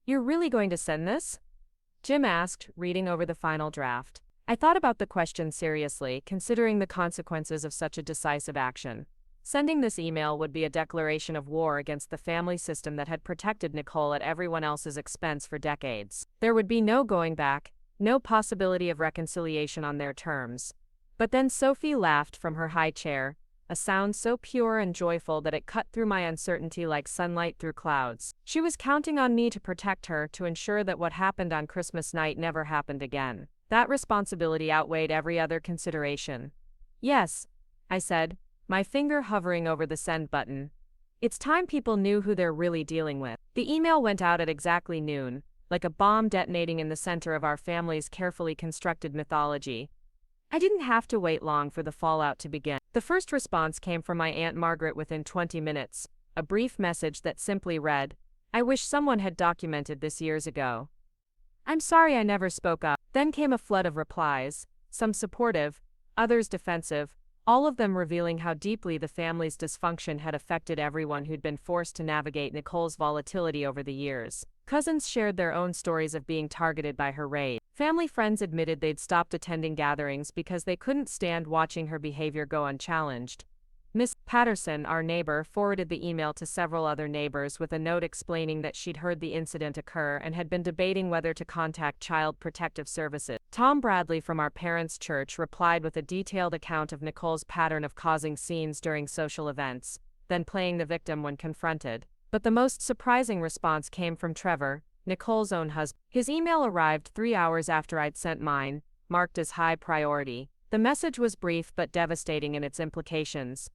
"You're really going to send this?" Jim asked, reading over the final draft. I thought about the question seriously, considering the consequences of such a decisive action. Sending this email would be a declaration of war against the family system that had protected Nicole at everyone else's expense for decades. There would be no going back, no possibility of reconciliation on their terms. But then Sophie laughed from her high chair, a sound so pure and joyful that it cut through my uncertainty like sunlight through clouds. She was counting on me to protect her, to ensure that what happened on Christmas night never happened again. That responsibility outweighed every other consideration. "Yes," I said, my finger hovering over the send button. "It's time people knew who they're really dealing with." The email went out at exactly noon, like a bomb detonating in the center of our family's carefully constructed mythology. I didn't have to wait long for the fallout to begin. The first response came from my Aunt Margaret within 20 minutes, a brief message that simply read, "I wish someone had documented this years ago. I'm sorry I never spoke up." Then came a flood of replies, some supportive, others defensive, all of them revealing how deeply the family's dysfunction had affected everyone who'd been forced to navigate Nicole's volatility over the years. Cousins shared their own stories of being targeted by her rage. Family friends admitted they'd stopped attending gatherings because they couldn't stand watching her behavior go unchallenged. Miss Patterson, our neighbor, forwarded the email to several other neighbors with a note explaining that she'd heard the incident occur and had been debating whether to contact Child Protective Services. Tom Bradley from our parents' church replied with a detailed account of Nicole's pattern of causing scenes during social events, then playing the victim when confronted. But the most surprising response came from Trevor, Nicole's own husband. His email arrived 3 hours after I'd sent mine, marked as high priority. The message was brief but devastating in its implications.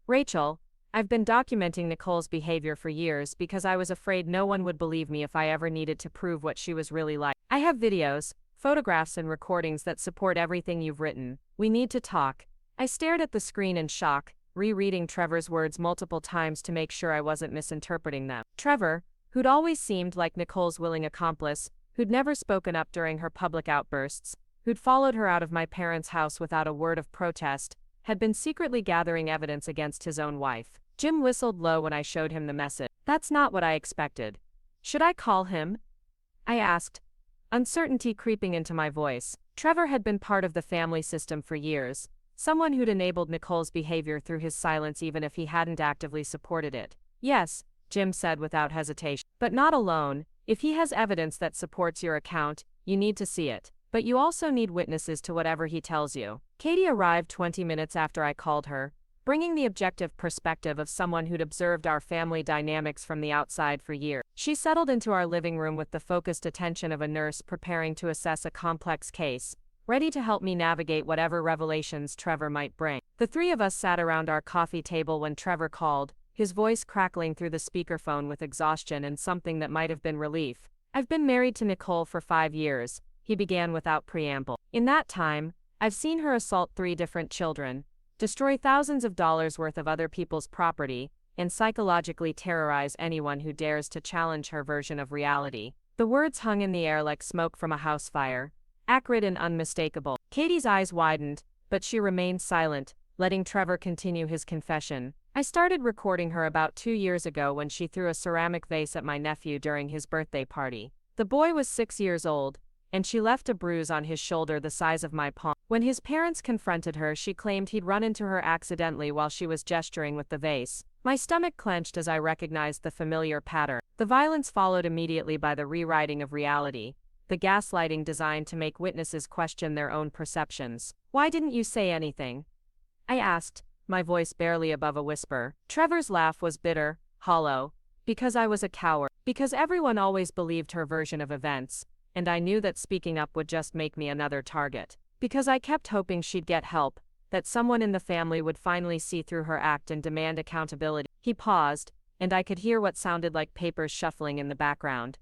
"Rachel, I've been documenting Nicole's behavior for years because I was afraid no one would believe me if I ever needed to prove what she was really like. I have videos, photographs and recordings that support everything you've written. We need to talk." I stared at the screen in shock, rereading Trevor's words multiple times to make sure I wasn't misinterpreting them. Trevor, who'd always seemed like Nicole's willing accomplice, who'd never spoken up during her public outbursts, who'd followed her out of my parents' house without a word of protest, had been secretly gathering evidence against his own wife. Jim whistled low when I showed him the message. "That's not what I expected. Should I call him?" I asked, uncertainty creeping into my voice. Trevor had been part of the family system for years, someone who'd enabled Nicole's behavior through his silence even if he hadn't actively supported it. "Yes," Jim said without hesitation. "But not alone. If he has evidence that supports your account, you need to see it. But you also need witnesses to whatever he tells you." Katie arrived 20 minutes after I called her, bringing the objective perspective of someone who'd observed our family dynamics from the outside for years. She settled into our living room with the focused attention of a nurse preparing to assess a complex case, ready to help me navigate whatever revelations Trevor might bring. The three of us sat around our coffee table when Trevor called, his voice crackling through the speakerphone with exhaustion and something that might have been relief. "I've been married to Nicole for 5 years, he began without preamble. "In that time, I've seen her assault 3 different children, destroy thousands of dollars worth of other people's property, and psychologically terrorize anyone who dares to challenge her version of reality." The words hung in the air like smoke from a house fire, acrid and unmistakable. Katie's eyes widened, but she remained silent, letting Trevor continue his confession. "I started recording her about 2 years ago when she threw a ceramic vase at my nephew during his birthday party. The boy was 6 years old, and she left a bruise on his shoulder the size of my palm. When his parents confronted her, she claimed he'd run into her accidentally while she was gesturing with the vase. My stomach clenched as I recognized the familiar pattern. The violence followed immediately by the rewriting of reality, the gaslighting designed to make witnesses question their own perceptions. "Why didn't you say anything?" I asked, my voice barely above a whisper. Trevor's laugh was bitter, hollow. Because I was a coward. Because everyone always believed her version of events, and I knew that speaking up would just make me another target. Because I kept hoping she'd get help, that someone in the family would finally see through her act and demand accountability. He paused, and I could hear what sounded like papers shuffling in the background.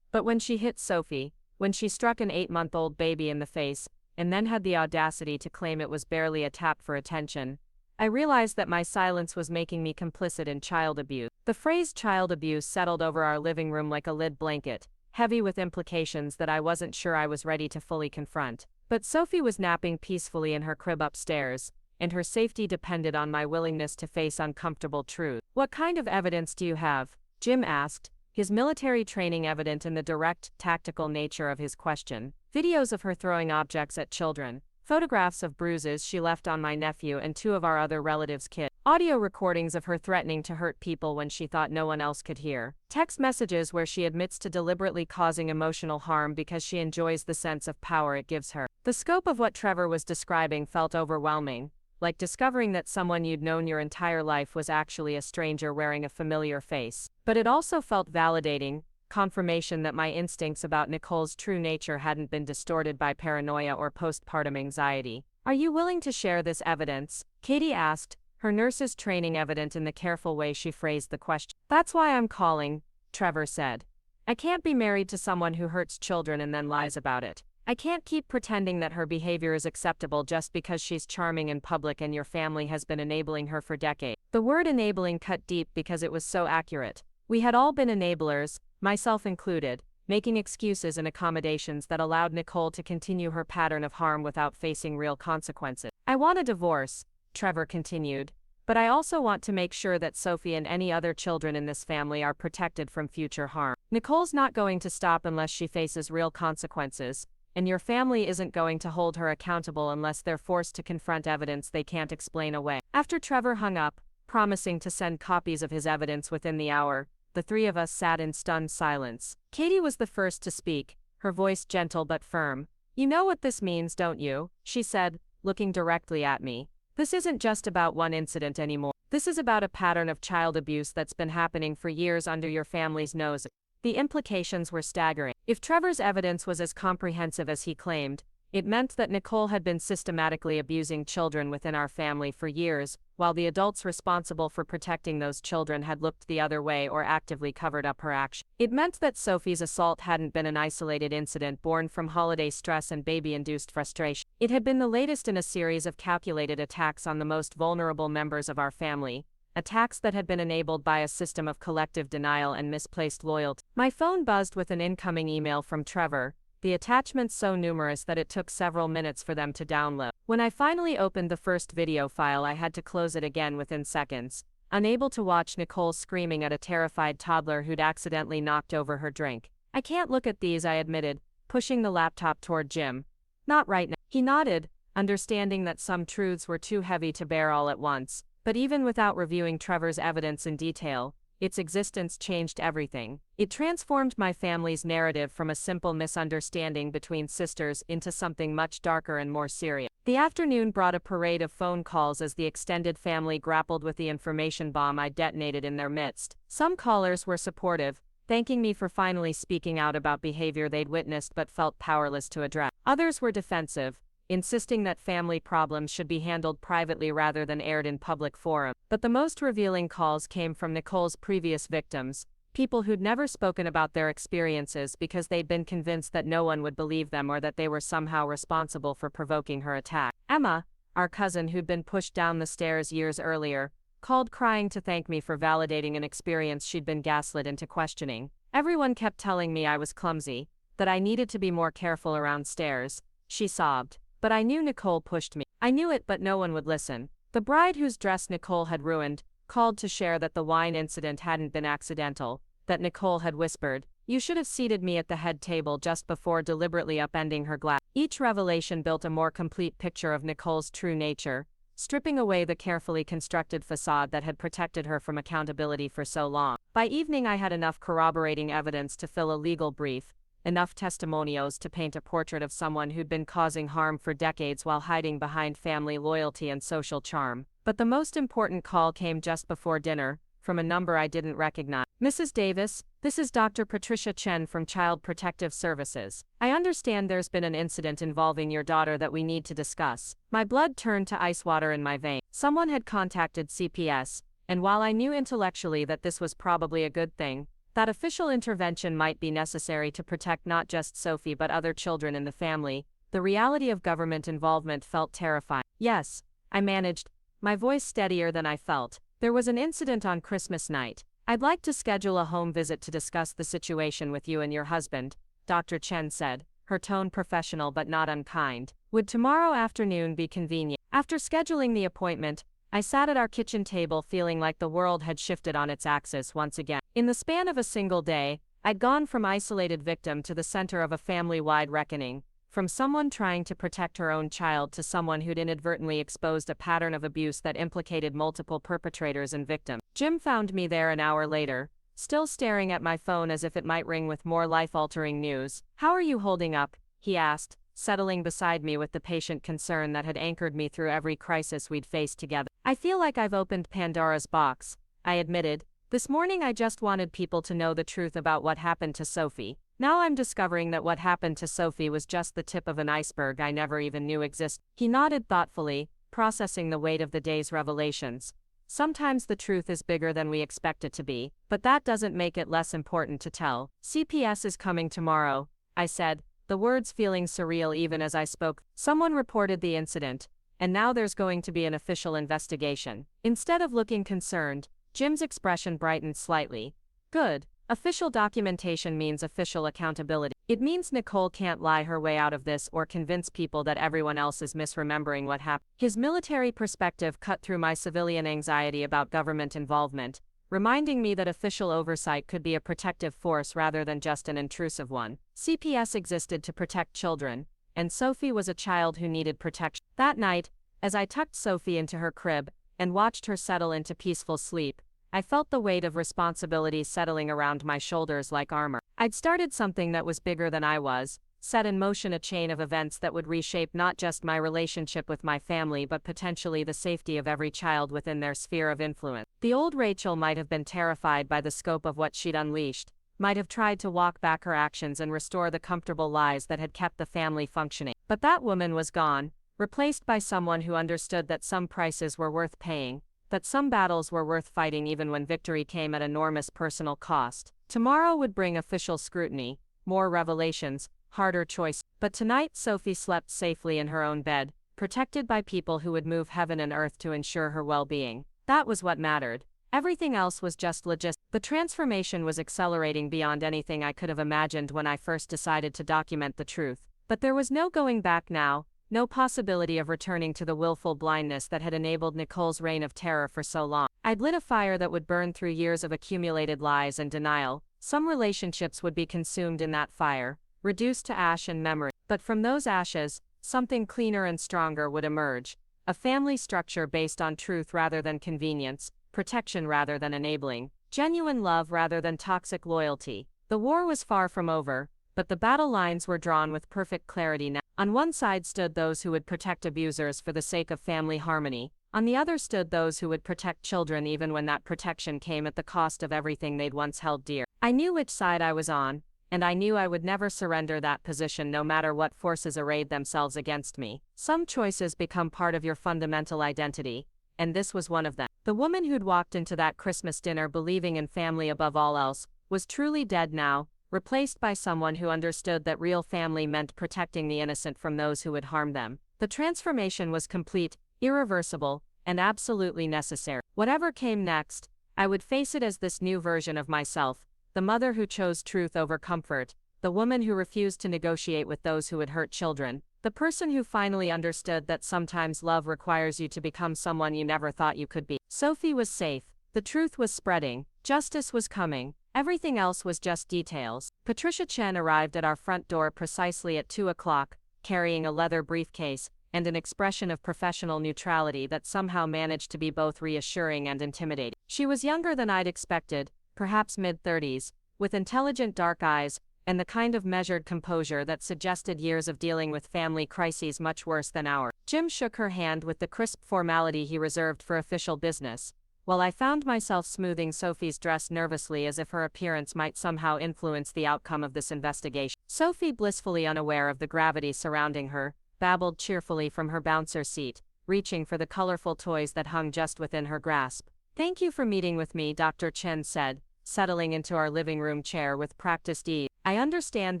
But when she hit Sophie, when she struck an 8-month-old baby in the face, and then had the audacity to claim it was barely a tap for attention, I realized that my silence was making me complicit in child abuse. The phrase child abuse settled over our living room like a lid blanket, heavy with implications that I wasn't sure I was ready to fully confront. But Sophie was napping peacefully in her crib upstairs, and her safety depended on my willingness to face uncomfortable truth. "What kind of evidence do you have?" Jim asked, his military training evident in the direct, tactical nature of his question. "Videos of her throwing objects at children. Photographs of bruises she left on my nephew and 2 of our other relatives' kids. Audio recordings of her threatening to hurt people when she thought no one else could hear. Text messages where she admits to deliberately causing emotional harm because she enjoys the sense of power it gives her." The scope of what Trevor was describing felt overwhelming, like discovering that someone you'd known your entire life was actually a stranger wearing a familiar face. But it also felt validating, confirmation that my instincts about Nicole's true nature hadn't been distorted by paranoia or postpartum anxiety. "Are you willing to share this evidence?" Katie asked, her nurse's training evident in the careful way she phrased the question. "That's why I'm calling," Trevor said. "I can't be married to someone who hurts children and then lies about it. I can't keep pretending that her behavior is acceptable just because she's charming in public and your family has been enabling her for decades." The word enabling cut deep because it was so accurate. We had all been enablers, myself included, making excuses and accommodations that allowed Nicole to continue her pattern of harm without facing real consequences. "I want a divorce," Trevor continued, "but I also want to make sure that Sophie and any other children in this family are protected from future harm. Nicole's not going to stop unless she faces real consequences, and your family isn't going to hold her accountable unless they're forced to confront evidence they can't explain away." After Trevor hung up, promising to send copies of his evidence within the hour, the 3 of us sat in stunned silence. Katie was the first to speak, her voice gentle but firm. "You know what this means, don't you?" she said, looking directly at me. "This isn't just about one incident anymore. This is about a pattern of child abuse that's been happening for years under your family's nose." The implications were staggering. If Trevor's evidence was as comprehensive as he claimed, it meant that Nicole had been systematically abusing children within our family for years, while the adults responsible for protecting those children had looked the other way or actively covered up her action. It meant that Sophie's assault hadn't been an isolated incident born from holiday stress and baby-induced frustration. It had been the latest in a series of calculated attacks on the most vulnerable members of our family, attacks that had been enabled by a system of collective denial and misplaced loyalty. My phone buzzed with an incoming email from Trevor, the attachments so numerous that it took several minutes for them to download. When I finally opened the first video file, I had to close it again within seconds, unable to watch Nicole screaming at a terrified toddler who'd accidentally knocked over her drink. "I can't look at these," I admitted, pushing the laptop toward Jim. "Not right now." He nodded, understanding that some truths were too heavy to bear all at once. But even without reviewing Trevor's evidence in detail, its existence changed everything. It transformed my family's narrative from a simple misunderstanding between sisters into something much darker and more serious. The afternoon brought a parade of phone calls as the extended family grappled with the information bomb I detonated in their midst. Some callers were supportive, thanking me for finally speaking out about behavior they'd witnessed but felt powerless to address. Others were defensive, insisting that family problems should be handled privately rather than aired in public forums. But the most revealing calls came from Nicole's previous victims, people who'd never spoken about their experiences because they'd been convinced that no one would believe them or that they were somehow responsible for provoking her attack. Emma, our cousin who'd been pushed down the stairs years earlier, called crying to thank me for validating an experience she'd been gaslit into questioning. "Everyone kept telling me I was clumsy, that I needed to be more careful around stairs," she sobbed. "But I knew Nicole pushed me. I knew it, but no one would listen." The bride whose dress Nicole had ruined called to share that the wine incident hadn't been accidental, that Nicole had whispered, "You should have seated me at the head table," just before deliberately upending her glass. Each revelation built a more complete picture of Nicole's true nature, stripping away the carefully constructed facade that had protected her from accountability for so long. By evening I had enough corroborating evidence to fill a legal brief, enough testimonials to paint a portrait of someone who'd been causing harm for decades while hiding behind family loyalty and social charm. But the most important call came just before dinner, from a number I didn't recognize. Mrs. Davis, this is Dr. Patricia Chen from Child Protective Services. I understand there's been an incident involving your daughter that we need to discuss. My blood turned to ice water in my veins. Someone had contacted CPS, and while I knew intellectually that this was probably a good thing, that official intervention might be necessary to protect not just Sophie but other children in the family, the reality of government involvement felt terrifying. Yes, I managed, my voice steadier than I felt. There was an incident on Christmas night. I'd like to schedule a home visit to discuss the situation with you and your husband, Dr. Chen said, her tone professional but not unkind. Would tomorrow afternoon be convenient? After scheduling the appointment, I sat at our kitchen table feeling like the world had shifted on its axis once again. In the span of a single day, I'd gone from isolated victim to the center of a family-wide reckoning, from someone trying to protect her own child to someone who'd inadvertently exposed a pattern of abuse that implicated multiple perpetrators and victims. Jim found me there an hour later, still staring at my phone as if it might ring with more life-altering news. "How are you holding up?" he asked, settling beside me with the patient concern that had anchored me through every crisis we'd faced together. "I feel like I've opened Pandora's box," I admitted. "This morning I just wanted people to know the truth about what happened to Sophie. Now I'm discovering that what happened to Sophie was just the tip of an iceberg I never even knew existed." He nodded thoughtfully, processing the weight of the day's revelations. "Sometimes the truth is bigger than we expect it to be, but that doesn't make it less important to tell. CPS is coming tomorrow," I said, the words feeling surreal even as I spoke. "Someone reported the incident, and now there's going to be an official investigation." Instead of looking concerned, Jim's expression brightened slightly. "Good. Official documentation means official accountability. It means Nicole can't lie her way out of this or convince people that everyone else is misremembering what happened." His military perspective cut through my civilian anxiety about government involvement, reminding me that official oversight could be a protective force rather than just an intrusive one. CPS existed to protect children, and Sophie was a child who needed protection. That night, as I tucked Sophie into her crib and watched her settle into peaceful sleep, I felt the weight of responsibility settling around my shoulders like armor. I'd started something that was bigger than I was, set in motion a chain of events that would reshape not just my relationship with my family but potentially the safety of every child within their sphere of influence. The old Rachel might have been terrified by the scope of what she'd unleashed, might have tried to walk back her actions and restore the comfortable lies that had kept the family functioning. But that woman was gone, replaced by someone who understood that some prices were worth paying, that some battles were worth fighting even when victory came at enormous personal cost. Tomorrow would bring official scrutiny, more revelations, harder choice. But tonight Sophie slept safely in her own bed, protected by people who would move heaven and earth to ensure her well-being. That was what mattered. Everything else was just logistics. The transformation was accelerating beyond anything I could have imagined when I first decided to document the truth. But there was no going back now. No possibility of returning to the willful blindness that had enabled Nicole's reign of terror for so long. I'd lit a fire that would burn through years of accumulated lies and denial. Some relationships would be consumed in that fire, reduced to ash and memory. But from those ashes, something cleaner and stronger would emerge. A family structure based on truth rather than convenience, protection rather than enabling, genuine love rather than toxic loyalty. The war was far from over, but the battle lines were drawn with perfect clarity now. On one side stood those who would protect abusers for the sake of family harmony. On the other stood those who would protect children even when that protection came at the cost of everything they'd once held dear. I knew which side I was on, and I knew I would never surrender that position no matter what forces arrayed themselves against me. Some choices become part of your fundamental identity, and this was one of them. The woman who'd walked into that Christmas dinner believing in family above all else was truly dead now, replaced by someone who understood that real family meant protecting the innocent from those who would harm them. The transformation was complete, irreversible, and absolutely necessary. Whatever came next, I would face it as this new version of myself, the mother who chose truth over comfort, the woman who refused to negotiate with those who would hurt children, the person who finally understood that sometimes love requires you to become someone you never thought you could be. Sophie was safe, the truth was spreading, justice was coming. Everything else was just details. Patricia Chen arrived at our front door precisely at 2 o'clock, carrying a leather briefcase, and an expression of professional neutrality that somehow managed to be both reassuring and intimidating. She was younger than I'd expected, perhaps mid-30s, with intelligent dark eyes, and the kind of measured composure that suggested years of dealing with family crises much worse than ours. Jim shook her hand with the crisp formality he reserved for official business. while I found myself smoothing Sophie's dress nervously as if her appearance might somehow influence the outcome of this investigation. Sophie, blissfully unaware of the gravity surrounding her, babbled cheerfully from her bouncer seat, reaching for the colorful toys that hung just within her grasp. "Thank you for meeting with me," Dr. Chen said, settling into our living room chair with practiced ease. "I understand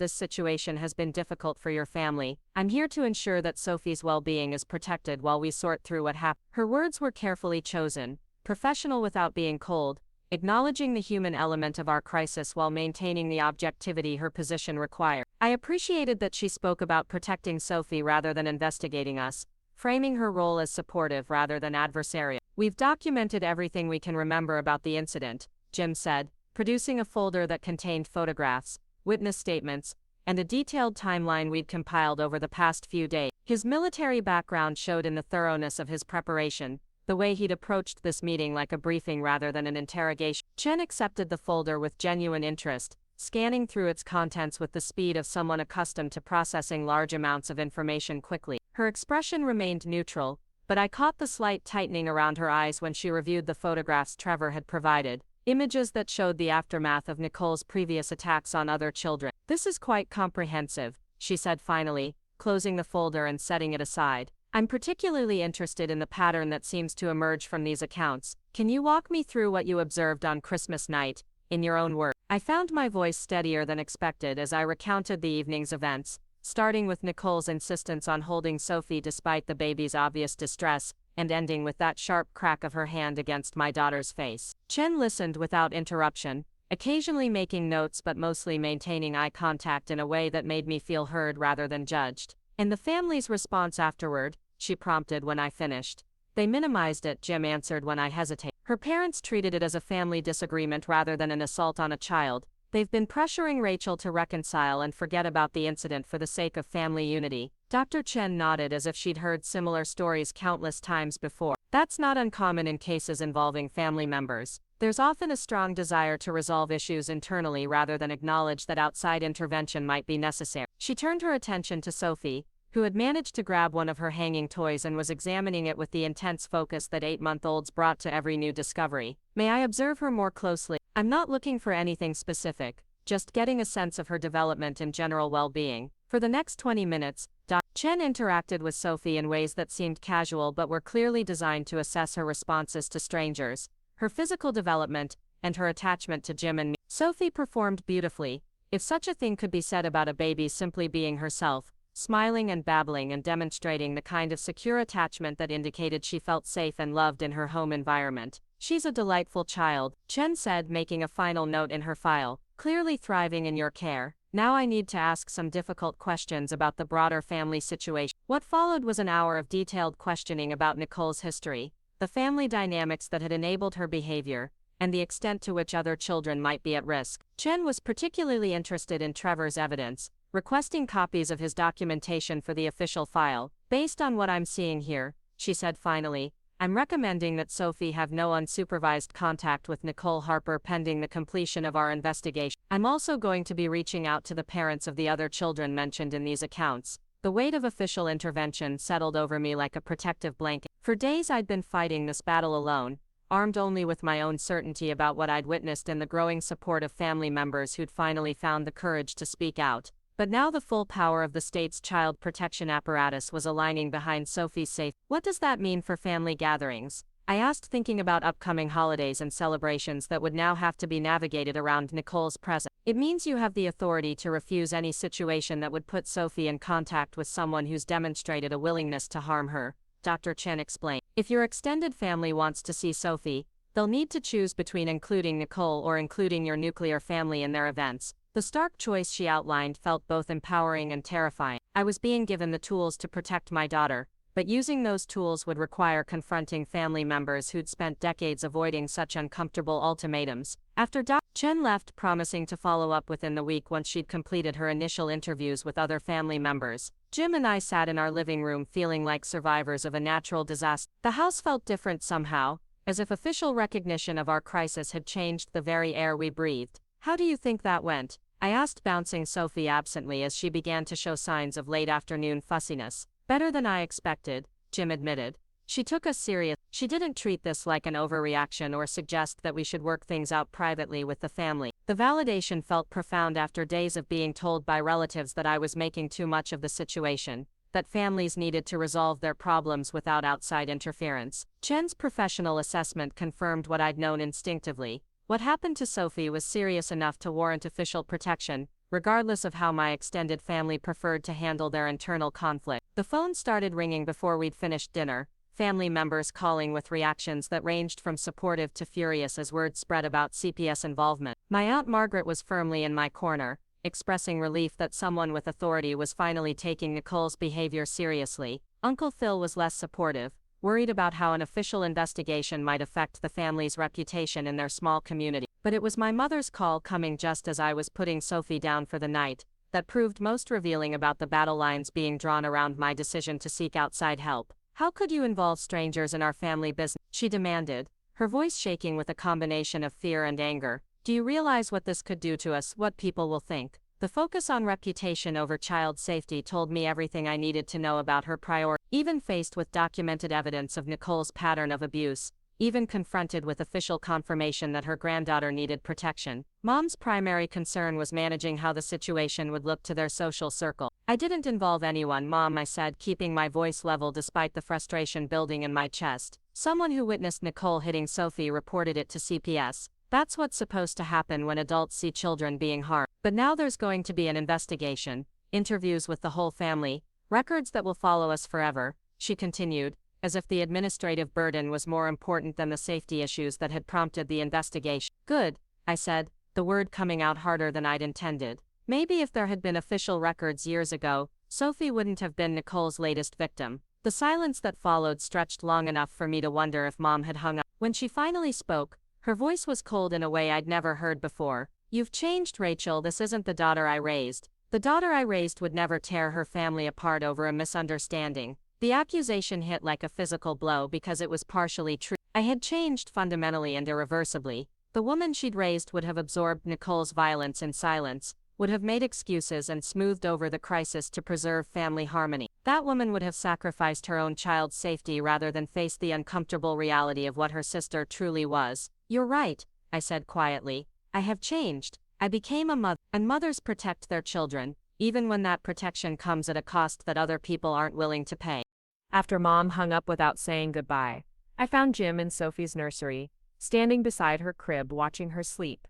this situation has been difficult for your family. I'm here to ensure that Sophie's well-being is protected while we sort through what happened." Her words were carefully chosen, professional without being cold, acknowledging the human element of our crisis while maintaining the objectivity her position required. I appreciated that she spoke about protecting Sophie rather than investigating us, framing her role as supportive rather than adversarial. "We've documented everything we can remember about the incident," Jim said, producing a folder that contained photographs, witness statements, and a detailed timeline we'd compiled over the past few days. His military background showed in the thoroughness of his preparation, the way he'd approached this meeting like a briefing rather than an interrogation. Chen accepted the folder with genuine interest, scanning through its contents with the speed of someone accustomed to processing large amounts of information quickly. Her expression remained neutral, but I caught the slight tightening around her eyes when she reviewed the photographs Trevor had provided, images that showed the aftermath of Nicole's previous attacks on other children. "This is quite comprehensive," she said finally, closing the folder and setting it aside. "I'm particularly interested in the pattern that seems to emerge from these accounts. Can you walk me through what you observed on Christmas night, in your own words?" I found my voice steadier than expected as I recounted the evening's events, starting with Nicole's insistence on holding Sophie despite the baby's obvious distress, and ending with that sharp crack of her hand against my daughter's face. Chen listened without interruption, occasionally making notes but mostly maintaining eye contact in a way that made me feel heard rather than judged. "And the family's response afterward?" she prompted when I finished. "They minimized it," Jim answered when I hesitated. "Her parents treated it as a family disagreement rather than an assault on a child. They've been pressuring Rachel to reconcile and forget about the incident for the sake of family unity." Dr. Chen nodded as if she'd heard similar stories countless times before. "That's not uncommon in cases involving family members. There's often a strong desire to resolve issues internally rather than acknowledge that outside intervention might be necessary." She turned her attention to Sophie, who had managed to grab one of her hanging toys and was examining it with the intense focus that 8-month-olds brought to every new discovery. "May I observe her more closely? I'm not looking for anything specific, just getting a sense of her development and general well-being." For the next 20 minutes, Dr. Chen interacted with Sophie in ways that seemed casual but were clearly designed to assess her responses to strangers, her physical development, and her attachment to Jim and me. Sophie performed beautifully, if such a thing could be said about a baby simply being herself, smiling and babbling and demonstrating the kind of secure attachment that indicated she felt safe and loved in her home environment. "She's a delightful child," Chen said, making a final note in her file, "clearly thriving in your care. Now I need to ask some difficult questions about the broader family situation." What followed was an hour of detailed questioning about Nicole's history, the family dynamics that had enabled her behavior, and the extent to which other children might be at risk. Chen was particularly interested in Trevor's evidence, requesting copies of his documentation for the official file. "Based on what I'm seeing here," she said finally, "I'm recommending that Sophie have no unsupervised contact with Nicole Harper pending the completion of our investigation. I'm also going to be reaching out to the parents of the other children mentioned in these accounts." The weight of official intervention settled over me like a protective blanket. For days I'd been fighting this battle alone, armed only with my own certainty about what I'd witnessed and the growing support of family members who'd finally found the courage to speak out. But now the full power of the state's child protection apparatus was aligning behind Sophie's safety. "What does that mean for family gatherings?" I asked, thinking about upcoming holidays and celebrations that would now have to be navigated around Nicole's presence. "It means you have the authority to refuse any situation that would put Sophie in contact with someone who's demonstrated a willingness to harm her," Dr. Chen explained. "If your extended family wants to see Sophie, they'll need to choose between including Nicole or including your nuclear family in their events." The stark choice she outlined felt both empowering and terrifying. I was being given the tools to protect my daughter, but using those tools would require confronting family members who'd spent decades avoiding such uncomfortable ultimatums. After Dr. Chen left, promising to follow up within the week once she'd completed her initial interviews with other family members, Jim and I sat in our living room feeling like survivors of a natural disaster. The house felt different somehow, as if official recognition of our crisis had changed the very air we breathed. "How do you think that went?" I asked, bouncing Sophie absently as she began to show signs of late afternoon fussiness. "Better than I expected," Jim admitted. She took us serious. She didn't treat this like an overreaction or suggest that we should work things out privately with the family. The validation felt profound after days of being told by relatives that I was making too much of the situation, that families needed to resolve their problems without outside interference. Chen's professional assessment confirmed what I'd known instinctively. What happened to Sophie was serious enough to warrant official protection, regardless of how my extended family preferred to handle their internal conflict. The phone started ringing before we'd finished dinner, family members calling with reactions that ranged from supportive to furious as word spread about CPS involvement. My Aunt Margaret was firmly in my corner, expressing relief that someone with authority was finally taking Nicole's behavior seriously. Uncle Phil was less supportive, worried about how an official investigation might affect the family's reputation in their small community. But it was my mother's call, coming just as I was putting Sophie down for the night, that proved most revealing about the battle lines being drawn around my decision to seek outside help. "How could you involve strangers in our family business?" she demanded, her voice shaking with a combination of fear and anger. "Do you realize what this could do to us, what people will think?" The focus on reputation over child safety told me everything I needed to know about her priority. Even faced with documented evidence of Nicole's pattern of abuse, even confronted with official confirmation that her granddaughter needed protection, Mom's primary concern was managing how the situation would look to their social circle. "I didn't involve anyone, Mom," I said, keeping my voice level despite the frustration building in my chest. "Someone who witnessed Nicole hitting Sophie reported it to CPS. That's what's supposed to happen when adults see children being harmed. But now there's going to be an investigation, interviews with the whole family, records that will follow us forever," she continued, as if the administrative burden was more important than the safety issues that had prompted the investigation. "Good," I said, the word coming out harder than I'd intended. Maybe if there had been official records years ago, Sophie wouldn't have been Nicole's latest victim. The silence that followed stretched long enough for me to wonder if Mom had hung up. When she finally spoke, her voice was cold in a way I'd never heard before. "You've changed, Rachel. This isn't the daughter I raised. The daughter I raised would never tear her family apart over a misunderstanding." The accusation hit like a physical blow because it was partially true. I had changed fundamentally and irreversibly. The woman she'd raised would have absorbed Nicole's violence in silence, would have made excuses and smoothed over the crisis to preserve family harmony. That woman would have sacrificed her own child's safety rather than face the uncomfortable reality of what her sister truly was. "You're right," I said quietly. "I have changed. I became a mother, and mothers protect their children, even when that protection comes at a cost that other people aren't willing to pay." After Mom hung up without saying goodbye, I found Jim in Sophie's nursery, standing beside her crib watching her sleep.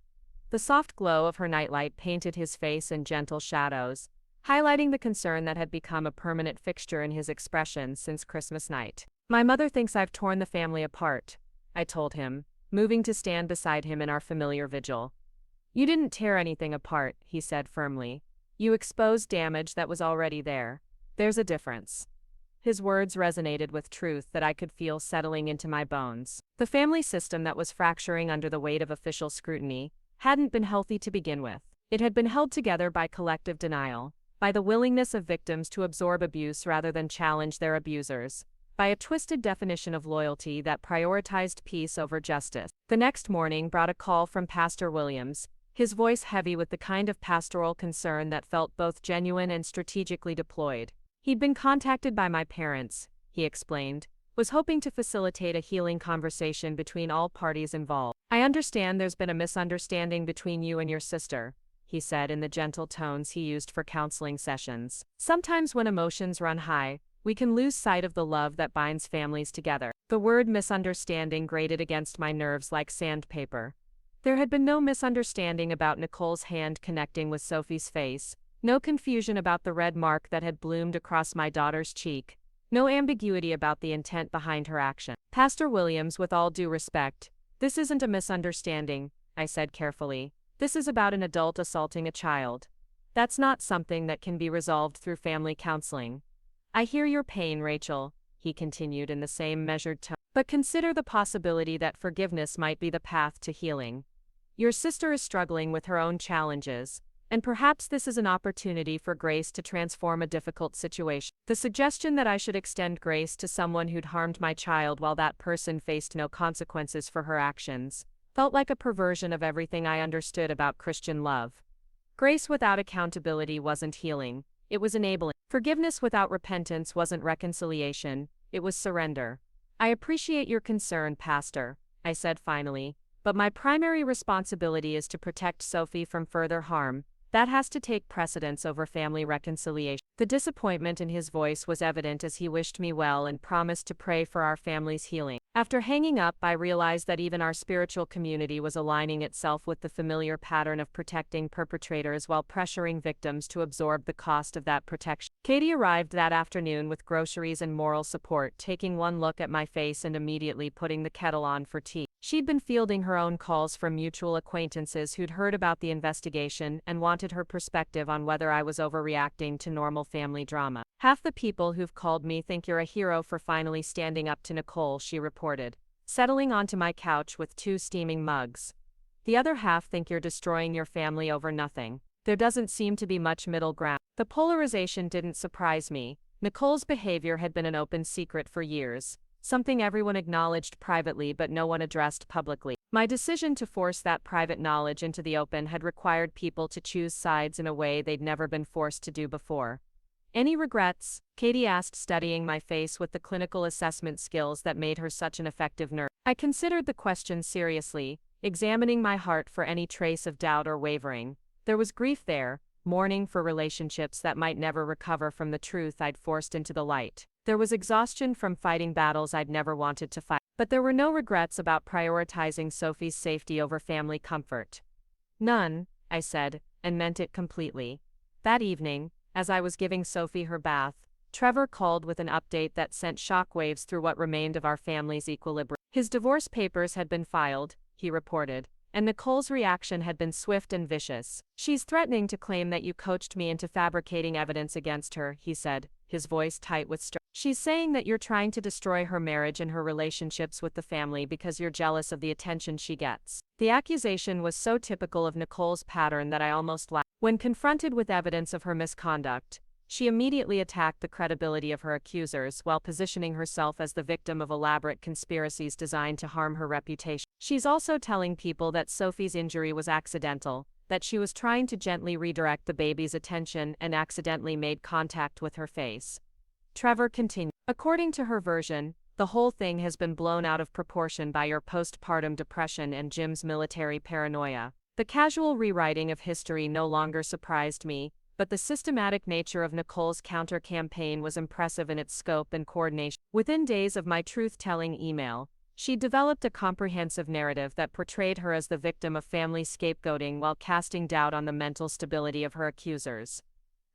The soft glow of her nightlight painted his face in gentle shadows, highlighting the concern that had become a permanent fixture in his expression since Christmas night. "My mother thinks I've torn the family apart," I told him, moving to stand beside him in our familiar vigil. "You didn't tear anything apart," he said firmly. "You exposed damage that was already there. There's a difference." His words resonated with truth that I could feel settling into my bones. The family system that was fracturing under the weight of official scrutiny hadn't been healthy to begin with. It had been held together by collective denial, by the willingness of victims to absorb abuse rather than challenge their abusers, by a twisted definition of loyalty that prioritized peace over justice. The next morning brought a call from Pastor Williams, his voice heavy with the kind of pastoral concern that felt both genuine and strategically deployed. He'd been contacted by my parents, he explained, was hoping to facilitate a healing conversation between all parties involved. "I understand there's been a misunderstanding between you and your sister," he said in the gentle tones he used for counseling sessions. "Sometimes when emotions run high, we can lose sight of the love that binds families together." The word misunderstanding grated against my nerves like sandpaper. There had been no misunderstanding about Nicole's hand connecting with Sophie's face, no confusion about the red mark that had bloomed across my daughter's cheek, no ambiguity about the intent behind her action. "Pastor Williams, with all due respect, this isn't a misunderstanding," I said carefully. "This is about an adult assaulting a child. That's not something that can be resolved through family counseling." "I hear your pain, Rachel," he continued in the same measured tone, "but consider the possibility that forgiveness might be the path to healing. Your sister is struggling with her own challenges, and perhaps this is an opportunity for grace to transform a difficult situation." The suggestion that I should extend grace to someone who'd harmed my child while that person faced no consequences for her actions felt like a perversion of everything I understood about Christian love. Grace without accountability wasn't healing, it was enabling. Forgiveness without repentance wasn't reconciliation, it was surrender. I appreciate your concern, Pastor, I said finally, but my primary responsibility is to protect Sophie from further harm. That has to take precedence over family reconciliation. The disappointment in his voice was evident as he wished me well and promised to pray for our family's healing. After hanging up, I realized that even our spiritual community was aligning itself with the familiar pattern of protecting perpetrators while pressuring victims to absorb the cost of that protection. Katie arrived that afternoon with groceries and moral support, taking one look at my face and immediately putting the kettle on for tea. She'd been fielding her own calls from mutual acquaintances who'd heard about the investigation and wanted her perspective on whether I was overreacting to normal family drama. Half the people who've called me think you're a hero for finally standing up to Nicole, she reported, settling onto my couch with 2 steaming mugs. The other half think you're destroying your family over nothing. There doesn't seem to be much middle ground. The polarization didn't surprise me. Nicole's behavior had been an open secret for years, something everyone acknowledged privately but no one addressed publicly. My decision to force that private knowledge into the open had required people to choose sides in a way they'd never been forced to do before. Any regrets? Katie asked, studying my face with the clinical assessment skills that made her such an effective nurse. I considered the question seriously, examining my heart for any trace of doubt or wavering. There was grief there, mourning for relationships that might never recover from the truth I'd forced into the light. There was exhaustion from fighting battles I'd never wanted to fight. But there were no regrets about prioritizing Sophie's safety over family comfort. None, I said, and meant it completely. That evening, as I was giving Sophie her bath, Trevor called with an update that sent shockwaves through what remained of our family's equilibrium. His divorce papers had been filed, he reported, and Nicole's reaction had been swift and vicious. She's threatening to claim that you coached me into fabricating evidence against her, he said, his voice tight with stress. She's saying that you're trying to destroy her marriage and her relationships with the family because you're jealous of the attention she gets. The accusation was so typical of Nicole's pattern that I almost laughed. When confronted with evidence of her misconduct, she immediately attacked the credibility of her accusers while positioning herself as the victim of elaborate conspiracies designed to harm her reputation. She's also telling people that Sophie's injury was accidental, that she was trying to gently redirect the baby's attention and accidentally made contact with her face. Trevor continued. According to her version, the whole thing has been blown out of proportion by your postpartum depression and Jim's military paranoia. The casual rewriting of history no longer surprised me, but the systematic nature of Nicole's counter-campaign was impressive in its scope and coordination. Within days of my truth-telling email, she developed a comprehensive narrative that portrayed her as the victim of family scapegoating while casting doubt on the mental stability of her accusers.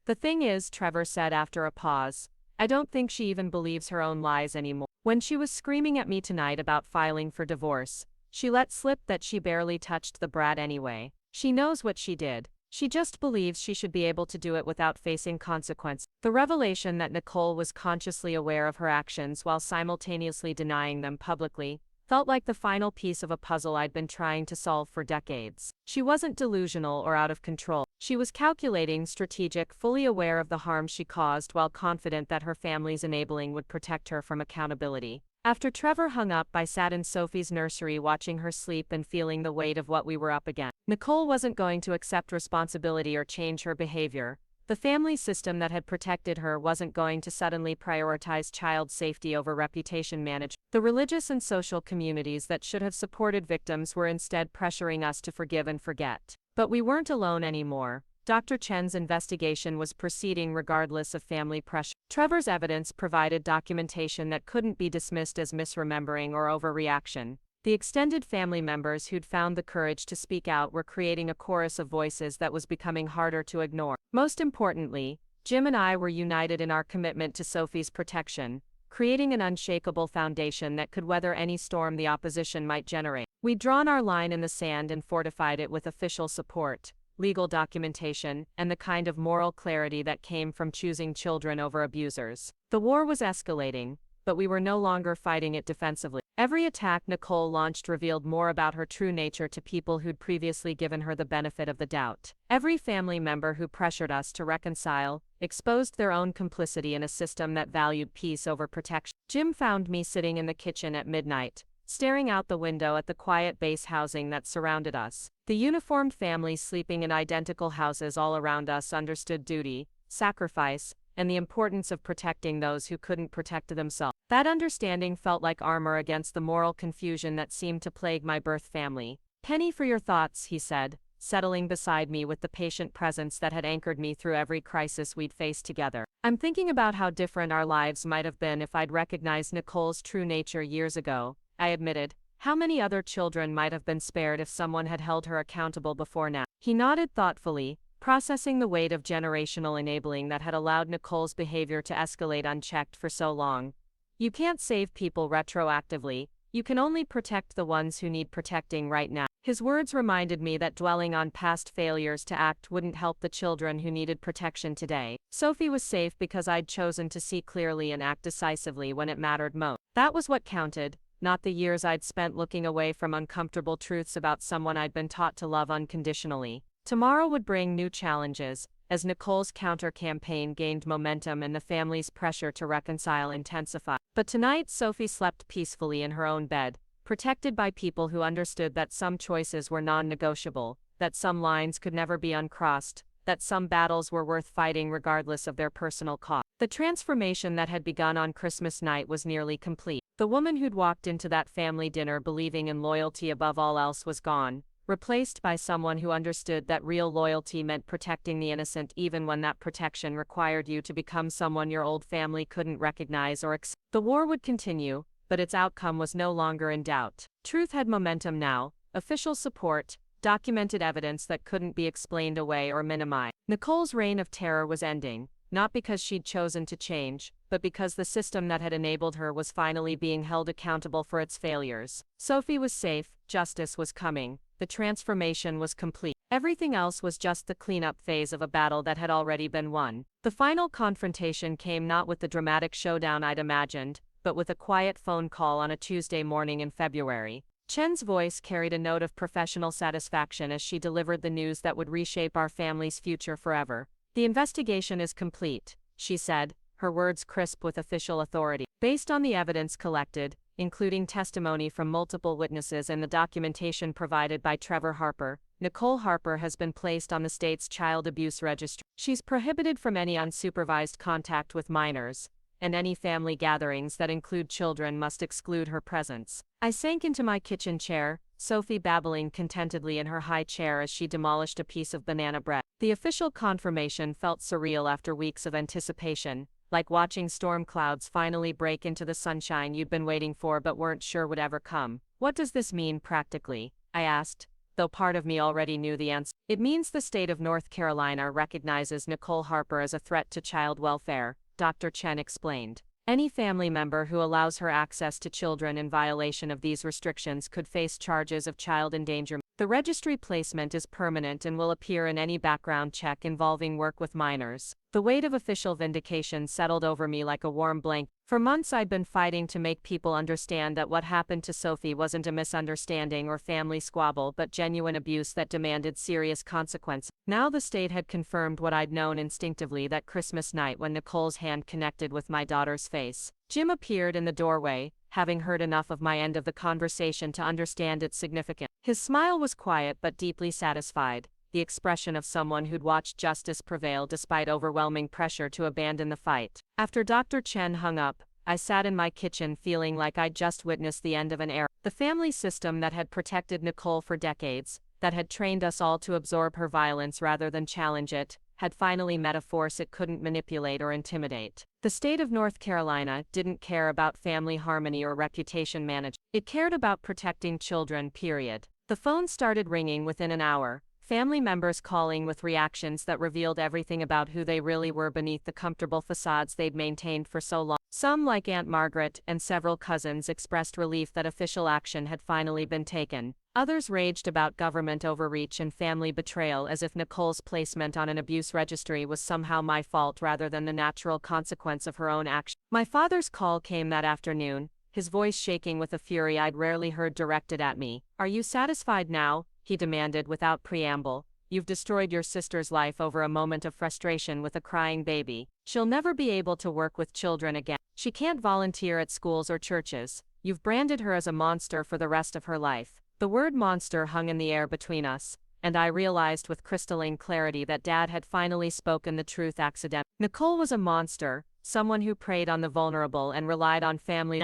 The thing is, Trevor said after a pause, I don't think she even believes her own lies anymore. When she was screaming at me tonight about filing for divorce, she let slip that she barely touched the brat anyway. She knows what she did. She just believes she should be able to do it without facing consequence. The revelation that Nicole was consciously aware of her actions while simultaneously denying them publicly felt like the final piece of a puzzle I'd been trying to solve for decades. She wasn't delusional or out of control. She was calculating, strategic, fully aware of the harm she caused while confident that her family's enabling would protect her from accountability. After Trevor hung up, I sat in Sophie's nursery watching her sleep and feeling the weight of what we were up against. Nicole wasn't going to accept responsibility or change her behavior. The family system that had protected her wasn't going to suddenly prioritize child safety over reputation management. The religious and social communities that should have supported victims were instead pressuring us to forgive and forget. But we weren't alone anymore. Dr. Chen's investigation was proceeding regardless of family pressure. Trevor's evidence provided documentation that couldn't be dismissed as misremembering or overreaction. The extended family members who'd found the courage to speak out were creating a chorus of voices that was becoming harder to ignore. Most importantly, Jim and I were united in our commitment to Sophie's protection, creating an unshakable foundation that could weather any storm the opposition might generate. We'd drawn our line in the sand and fortified it with official support, legal documentation, and the kind of moral clarity that came from choosing children over abusers. The war was escalating, but we were no longer fighting it defensively. Every attack Nicole launched revealed more about her true nature to people who'd previously given her the benefit of the doubt. Every family member who pressured us to reconcile exposed their own complicity in a system that valued peace over protection. Jim found me sitting in the kitchen at midnight, staring out the window at the quiet base housing that surrounded us. The uniformed families sleeping in identical houses all around us understood duty, sacrifice, and the importance of protecting those who couldn't protect themselves. That understanding felt like armor against the moral confusion that seemed to plague my birth family. "Penny for your thoughts," he said, settling beside me with the patient presence that had anchored me through every crisis we'd faced together. "I'm thinking about how different our lives might have been if I'd recognized Nicole's true nature years ago," I admitted. "How many other children might have been spared if someone had held her accountable before now?" He nodded thoughtfully, processing the weight of generational enabling that had allowed Nicole's behavior to escalate unchecked for so long. "You can't save people retroactively, you can only protect the ones who need protecting right now." His words reminded me that dwelling on past failures to act wouldn't help the children who needed protection today. Sophie was safe because I'd chosen to see clearly and act decisively when it mattered most. That was what counted, not the years I'd spent looking away from uncomfortable truths about someone I'd been taught to love unconditionally. Tomorrow would bring new challenges, as Nicole's counter-campaign gained momentum and the family's pressure to reconcile intensified. But tonight Sophie slept peacefully in her own bed, protected by people who understood that some choices were non-negotiable, that some lines could never be uncrossed, that some battles were worth fighting regardless of their personal cost. The transformation that had begun on Christmas night was nearly complete. The woman who'd walked into that family dinner believing in loyalty above all else was gone, replaced by someone who understood that real loyalty meant protecting the innocent even when that protection required you to become someone your old family couldn't recognize or accept. The war would continue, but its outcome was no longer in doubt. Truth had momentum now, official support, documented evidence that couldn't be explained away or minimized. Nicole's reign of terror was ending, not because she'd chosen to change, but because the system that had enabled her was finally being held accountable for its failures. Sophie was safe, justice was coming, the transformation was complete. Everything else was just the cleanup phase of a battle that had already been won. The final confrontation came not with the dramatic showdown I'd imagined, but with a quiet phone call on a Tuesday morning in February. Chen's voice carried a note of professional satisfaction as she delivered the news that would reshape our family's future forever. "The investigation is complete," she said, her words crisp with official authority. "Based on the evidence collected, including testimony from multiple witnesses and the documentation provided by Trevor Harper, Nicole Harper has been placed on the state's child abuse registry. She's prohibited from any unsupervised contact with minors, and any family gatherings that include children must exclude her presence." I sank into my kitchen chair, Sophie babbling contentedly in her high chair as she demolished a piece of banana bread. The official confirmation felt surreal after weeks of anticipation, like watching storm clouds finally break into the sunshine you'd been waiting for but weren't sure would ever come. "What does this mean practically?" I asked, though part of me already knew the answer. "It means the state of North Carolina recognizes Nicole Harper as a threat to child welfare," Dr. Chen explained. "Any family member who allows her access to children in violation of these restrictions could face charges of child endangerment. The registry placement is permanent and will appear in any background check involving work with minors." The weight of official vindication settled over me like a warm blanket. For months I'd been fighting to make people understand that what happened to Sophie wasn't a misunderstanding or family squabble but genuine abuse that demanded serious consequences. Now the state had confirmed what I'd known instinctively that Christmas night when Nicole's hand connected with my daughter's face. Jim appeared in the doorway, having heard enough of my end of the conversation to understand its significance. His smile was quiet but deeply satisfied, the expression of someone who'd watched justice prevail despite overwhelming pressure to abandon the fight. After Dr. Chen hung up, I sat in my kitchen feeling like I'd just witnessed the end of an era. The family system that had protected Nicole for decades, that had trained us all to absorb her violence rather than challenge it, had finally met a force it couldn't manipulate or intimidate. The state of North Carolina didn't care about family harmony or reputation management. It cared about protecting children, period. The phone started ringing within an hour, family members calling with reactions that revealed everything about who they really were beneath the comfortable facades they'd maintained for so long. Some, like Aunt Margaret and several cousins, expressed relief that official action had finally been taken. Others raged about government overreach and family betrayal as if Nicole's placement on an abuse registry was somehow my fault rather than the natural consequence of her own action. My father's call came that afternoon, his voice shaking with a fury I'd rarely heard directed at me. "Are you satisfied now?" he demanded without preamble. "You've destroyed your sister's life over a moment of frustration with a crying baby. She'll never be able to work with children again. She can't volunteer at schools or churches. You've branded her as a monster for the rest of her life." The word monster hung in the air between us, and I realized with crystalline clarity that Dad had finally spoken the truth accidentally. Nicole was a monster, someone who preyed on the vulnerable and relied on family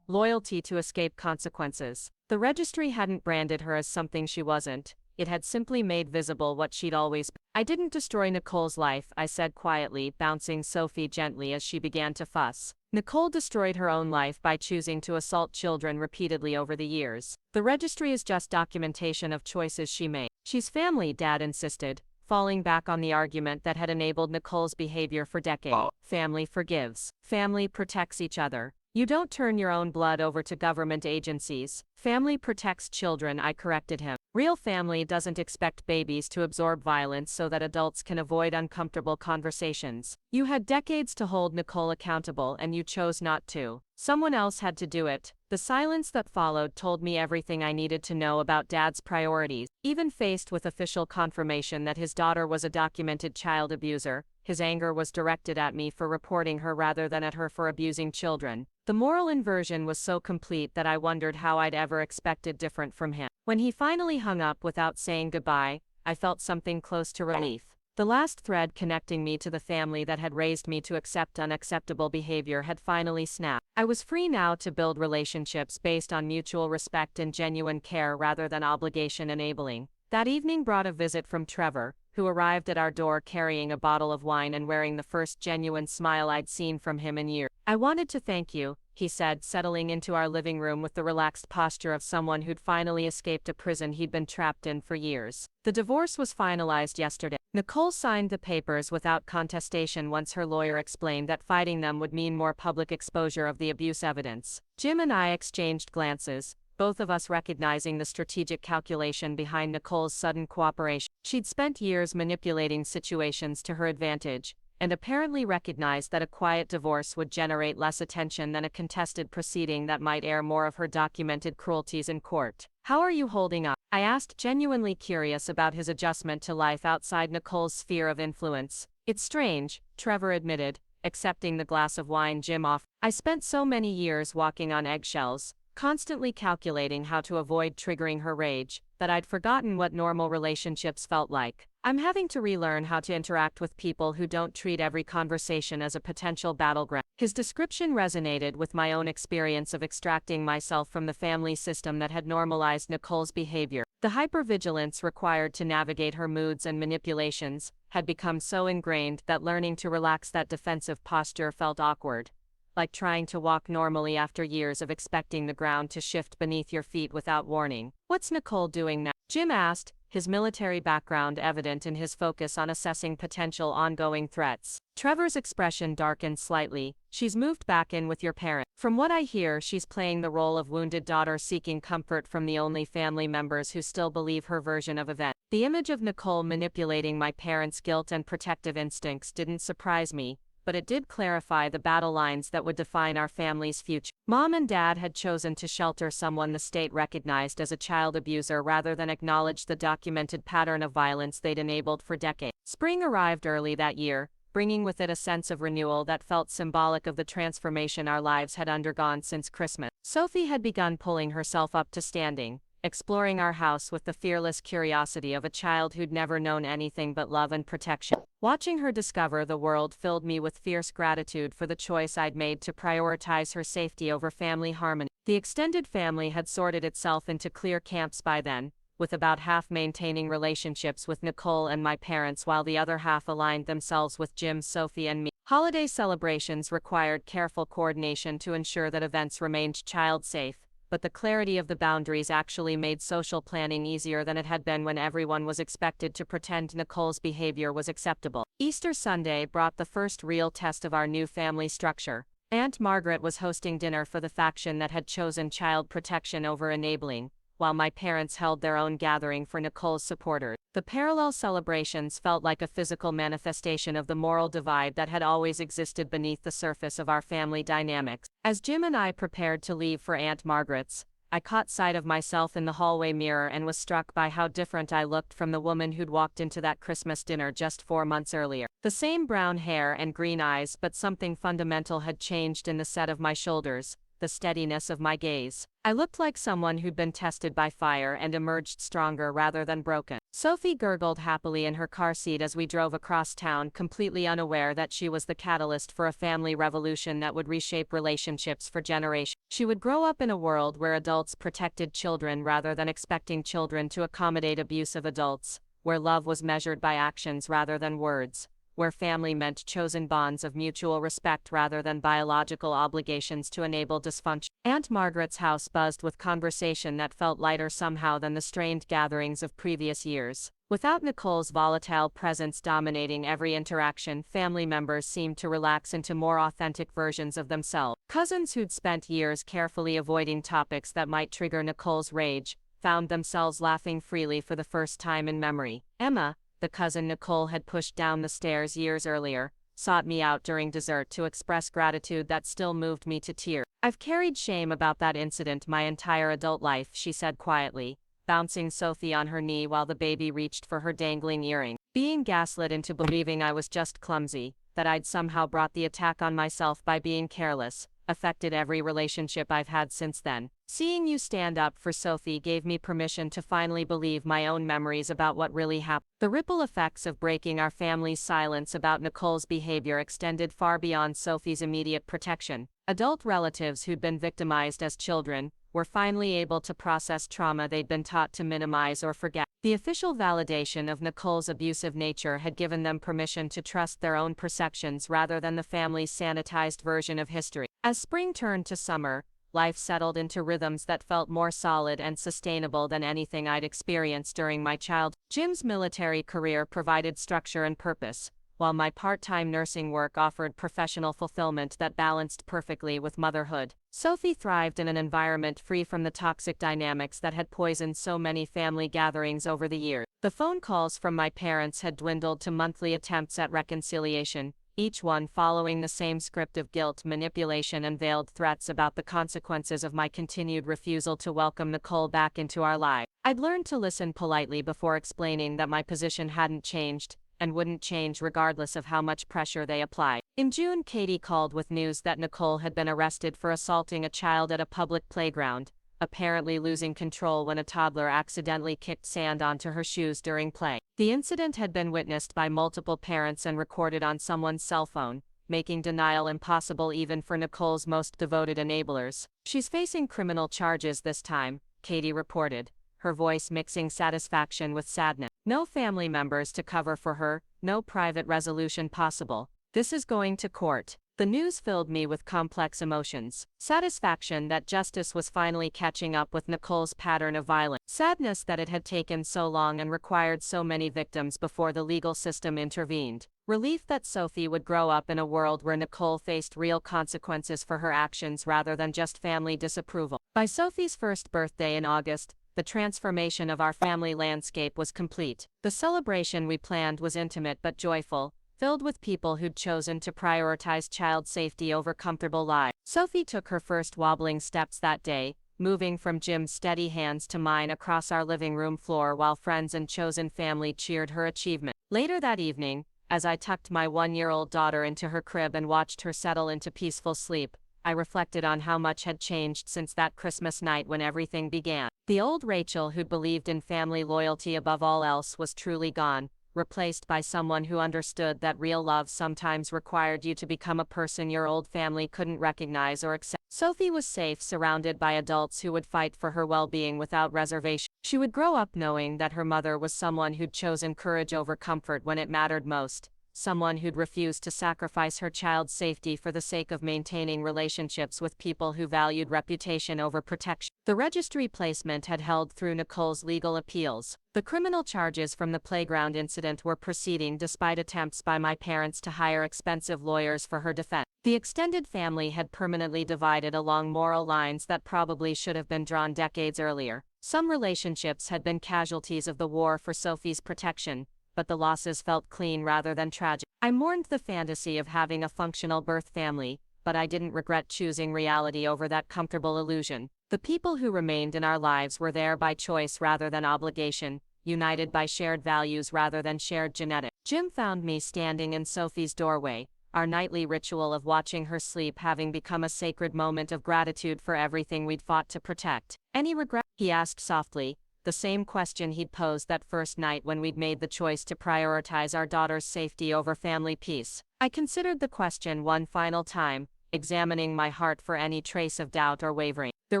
loyalty to escape consequences. The registry hadn't branded her as something she wasn't. It had simply made visible what she'd always been. "I didn't destroy Nicole's life," I said quietly, bouncing Sophie gently as she began to fuss. "Nicole destroyed her own life by choosing to assault children repeatedly over the years. The registry is just documentation of choices she made." "She's family," Dad insisted, falling back on the argument that had enabled Nicole's behavior for decades. "Family forgives. Family protects each other. You don't turn your own blood over to government agencies. Family protects children," I corrected him. "Real family doesn't expect babies to absorb violence so that adults can avoid uncomfortable conversations. You had decades to hold Nicole accountable and you chose not to. Someone else had to do it." The silence that followed told me everything I needed to know about Dad's priorities. Even faced with official confirmation that his daughter was a documented child abuser, his anger was directed at me for reporting her rather than at her for abusing children. The moral inversion was so complete that I wondered how I'd ever expected different from him. When he finally hung up without saying goodbye, I felt something close to relief. The last thread connecting me to the family that had raised me to accept unacceptable behavior had finally snapped. I was free now to build relationships based on mutual respect and genuine care rather than obligation enabling. That evening brought a visit from Trevor, who arrived at our door carrying a bottle of wine and wearing the first genuine smile I'd seen from him in years. "I wanted to thank you," he said, settling into our living room with the relaxed posture of someone who'd finally escaped a prison he'd been trapped in for years. "The divorce was finalized yesterday." Nicole signed the papers without contestation once her lawyer explained that fighting them would mean more public exposure of the abuse evidence. Jim and I exchanged glances, both of us recognizing the strategic calculation behind Nicole's sudden cooperation. She'd spent years manipulating situations to her advantage, and apparently recognized that a quiet divorce would generate less attention than a contested proceeding that might air more of her documented cruelties in court. "How are you holding up?" I asked, genuinely curious about his adjustment to life outside Nicole's sphere of influence. "It's strange," Trevor admitted, accepting the glass of wine Jim offered. "I spent so many years walking on eggshells, constantly calculating how to avoid triggering her rage, that I'd forgotten what normal relationships felt like. I'm having to relearn how to interact with people who don't treat every conversation as a potential battleground." His description resonated with my own experience of extracting myself from the family system that had normalized Nicole's behavior. The hypervigilance required to navigate her moods and manipulations had become so ingrained that learning to relax that defensive posture felt awkward, like trying to walk normally after years of expecting the ground to shift beneath your feet without warning. "What's Nicole doing now?" Jim asked, his military background evident in his focus on assessing potential ongoing threats. Trevor's expression darkened slightly. "She's moved back in with your parent. From what I hear, she's playing the role of wounded daughter seeking comfort from the only family members who still believe her version of events." The image of Nicole manipulating my parents' guilt and protective instincts didn't surprise me, but it did clarify the battle lines that would define our family's future. Mom and Dad had chosen to shelter someone the state recognized as a child abuser rather than acknowledge the documented pattern of violence they'd enabled for decades. Spring arrived early that year, bringing with it a sense of renewal that felt symbolic of the transformation our lives had undergone since Christmas. Sophie had begun pulling herself up to standing, exploring our house with the fearless curiosity of a child who'd never known anything but love and protection. Watching her discover the world filled me with fierce gratitude for the choice I'd made to prioritize her safety over family harmony. The extended family had sorted itself into clear camps by then, with about half maintaining relationships with Nicole and my parents while the other half aligned themselves with Jim, Sophie, and me. Holiday celebrations required careful coordination to ensure that events remained child-safe, but the clarity of the boundaries actually made social planning easier than it had been when everyone was expected to pretend Nicole's behavior was acceptable. Easter Sunday brought the first real test of our new family structure. Aunt Margaret was hosting dinner for the faction that had chosen child protection over enabling, while my parents held their own gathering for Nicole's supporters. The parallel celebrations felt like a physical manifestation of the moral divide that had always existed beneath the surface of our family dynamics. As Jim and I prepared to leave for Aunt Margaret's, I caught sight of myself in the hallway mirror and was struck by how different I looked from the woman who'd walked into that Christmas dinner just 4 months earlier. The same brown hair and green eyes, but something fundamental had changed in the set of my shoulders. the steadiness of my gaze. I looked like someone who'd been tested by fire and emerged stronger rather than broken. Sophie gurgled happily in her car seat as we drove across town, completely unaware that she was the catalyst for a family revolution that would reshape relationships for generations. She would grow up in a world where adults protected children rather than expecting children to accommodate abusive adults, where love was measured by actions rather than words, where family meant chosen bonds of mutual respect rather than biological obligations to enable dysfunction. Aunt Margaret's house buzzed with conversation that felt lighter somehow than the strained gatherings of previous years. Without Nicole's volatile presence dominating every interaction, family members seemed to relax into more authentic versions of themselves. Cousins who'd spent years carefully avoiding topics that might trigger Nicole's rage found themselves laughing freely for the first time in memory. Emma, the cousin Nicole had pushed down the stairs years earlier, sought me out during dessert to express gratitude that still moved me to tears. "I've carried shame about that incident my entire adult life," she said quietly, bouncing Sophie on her knee while the baby reached for her dangling earring. "Being gaslit into believing I was just clumsy, that I'd somehow brought the attack on myself by being careless, affected every relationship I've had since then. Seeing you stand up for Sophie gave me permission to finally believe my own memories about what really happened." The ripple effects of breaking our family's silence about Nicole's behavior extended far beyond Sophie's immediate protection. Adult relatives who'd been victimized as children were finally able to process trauma they'd been taught to minimize or forget. The official validation of Nicole's abusive nature had given them permission to trust their own perceptions rather than the family's sanitized version of history. As spring turned to summer, life settled into rhythms that felt more solid and sustainable than anything I'd experienced during my childhood. Jim's military career provided structure and purpose, while my part-time nursing work offered professional fulfillment that balanced perfectly with motherhood. Sophie thrived in an environment free from the toxic dynamics that had poisoned so many family gatherings over the years. The phone calls from my parents had dwindled to monthly attempts at reconciliation, each one following the same script of guilt, manipulation, and veiled threats about the consequences of my continued refusal to welcome Nicole back into our lives. I'd learned to listen politely before explaining that my position hadn't changed, and wouldn't change regardless of how much pressure they applied. In June, Katie called with news that Nicole had been arrested for assaulting a child at a public playground, apparently losing control when a toddler accidentally kicked sand onto her shoes during play. The incident had been witnessed by multiple parents and recorded on someone's cell phone, making denial impossible even for Nicole's most devoted enablers. "She's facing criminal charges this time," Katie reported, her voice mixing satisfaction with sadness. "No family members to cover for her, no private resolution possible. This is going to court." The news filled me with complex emotions. Satisfaction that justice was finally catching up with Nicole's pattern of violence. Sadness that it had taken so long and required so many victims before the legal system intervened. Relief that Sophie would grow up in a world where Nicole faced real consequences for her actions rather than just family disapproval. By Sophie's first birthday in August, the transformation of our family landscape was complete. The celebration we planned was intimate but joyful, filled with people who'd chosen to prioritize child safety over comfortable lives. Sophie took her first wobbling steps that day, moving from Jim's steady hands to mine across our living room floor while friends and chosen family cheered her achievement. Later that evening, as I tucked my 1-year-old daughter into her crib and watched her settle into peaceful sleep, I reflected on how much had changed since that Christmas night when everything began. The old Rachel who'd believed in family loyalty above all else was truly gone, replaced by someone who understood that real love sometimes required you to become a person your old family couldn't recognize or accept. Sophie was safe, surrounded by adults who would fight for her well-being without reservation. She would grow up knowing that her mother was someone who'd chosen courage over comfort when it mattered most, someone who'd refused to sacrifice her child's safety for the sake of maintaining relationships with people who valued reputation over protection. The registry placement had held through Nicole's legal appeals. The criminal charges from the playground incident were proceeding despite attempts by my parents to hire expensive lawyers for her defense. The extended family had permanently divided along moral lines that probably should have been drawn decades earlier. Some relationships had been casualties of the war for Sophie's protection, but the losses felt clean rather than tragic. I mourned the fantasy of having a functional birth family, but I didn't regret choosing reality over that comfortable illusion. The people who remained in our lives were there by choice rather than obligation, united by shared values rather than shared genetics. Jim found me standing in Sophie's doorway, our nightly ritual of watching her sleep having become a sacred moment of gratitude for everything we'd fought to protect. "Any regret?" he asked softly, the same question he'd posed that first night when we'd made the choice to prioritize our daughter's safety over family peace. I considered the question one final time, examining my heart for any trace of doubt or wavering. There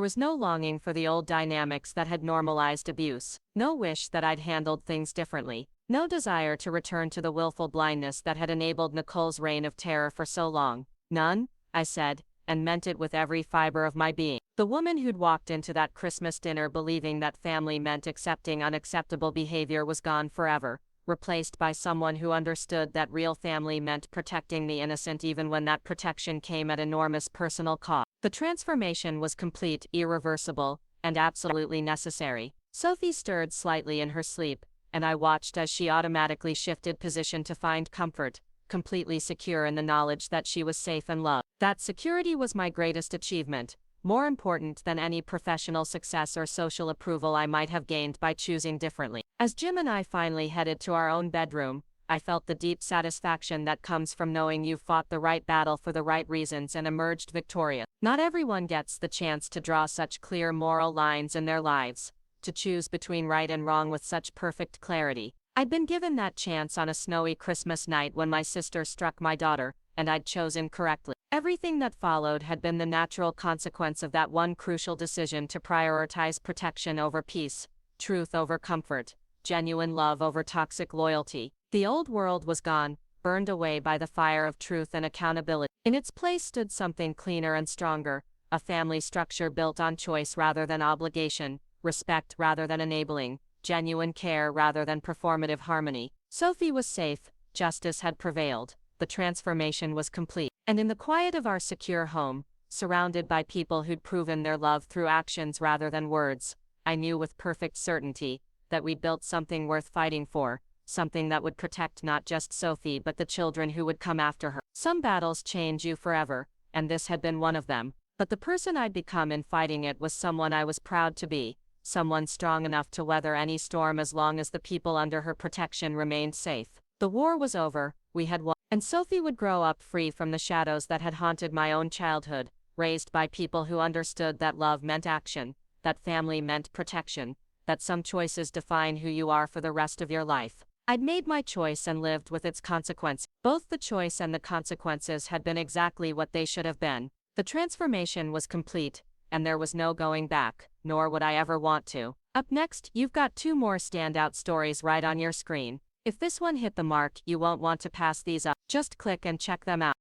was no longing for the old dynamics that had normalized abuse, no wish that I'd handled things differently, no desire to return to the willful blindness that had enabled Nicole's reign of terror for so long. "None," I said, and meant it with every fiber of my being. The woman who'd walked into that Christmas dinner believing that family meant accepting unacceptable behavior was gone forever, replaced by someone who understood that real family meant protecting the innocent even when that protection came at enormous personal cost. The transformation was complete, irreversible, and absolutely necessary. Sophie stirred slightly in her sleep, and I watched as she automatically shifted position to find comfort, completely secure in the knowledge that she was safe and loved. That security was my greatest achievement, more important than any professional success or social approval I might have gained by choosing differently. As Jim and I finally headed to our own bedroom, I felt the deep satisfaction that comes from knowing you've fought the right battle for the right reasons and emerged victorious. Not everyone gets the chance to draw such clear moral lines in their lives, to choose between right and wrong with such perfect clarity. I'd been given that chance on a snowy Christmas night when my sister struck my daughter, and I'd chosen correctly. Everything that followed had been the natural consequence of that one crucial decision to prioritize protection over peace, truth over comfort, genuine love over toxic loyalty. The old world was gone, burned away by the fire of truth and accountability. In its place stood something cleaner and stronger, a family structure built on choice rather than obligation, respect rather than enabling, genuine care rather than performative harmony. Sophie was safe, justice had prevailed, the transformation was complete. And in the quiet of our secure home, surrounded by people who'd proven their love through actions rather than words, I knew with perfect certainty that we'd built something worth fighting for, something that would protect not just Sophie but the children who would come after her. Some battles change you forever, and this had been one of them. But the person I'd become in fighting it was someone I was proud to be, someone strong enough to weather any storm as long as the people under her protection remained safe. The war was over, we had won, and Sophie would grow up free from the shadows that had haunted my own childhood, raised by people who understood that love meant action, that family meant protection, that some choices define who you are for the rest of your life. I'd made my choice and lived with its consequences. Both the choice and the consequences had been exactly what they should have been. The transformation was complete, and there was no going back, nor would I ever want to. Up next, you've got 2 more standout stories right on your screen. If this one hit the mark, you won't want to pass these up. Just click and check them out.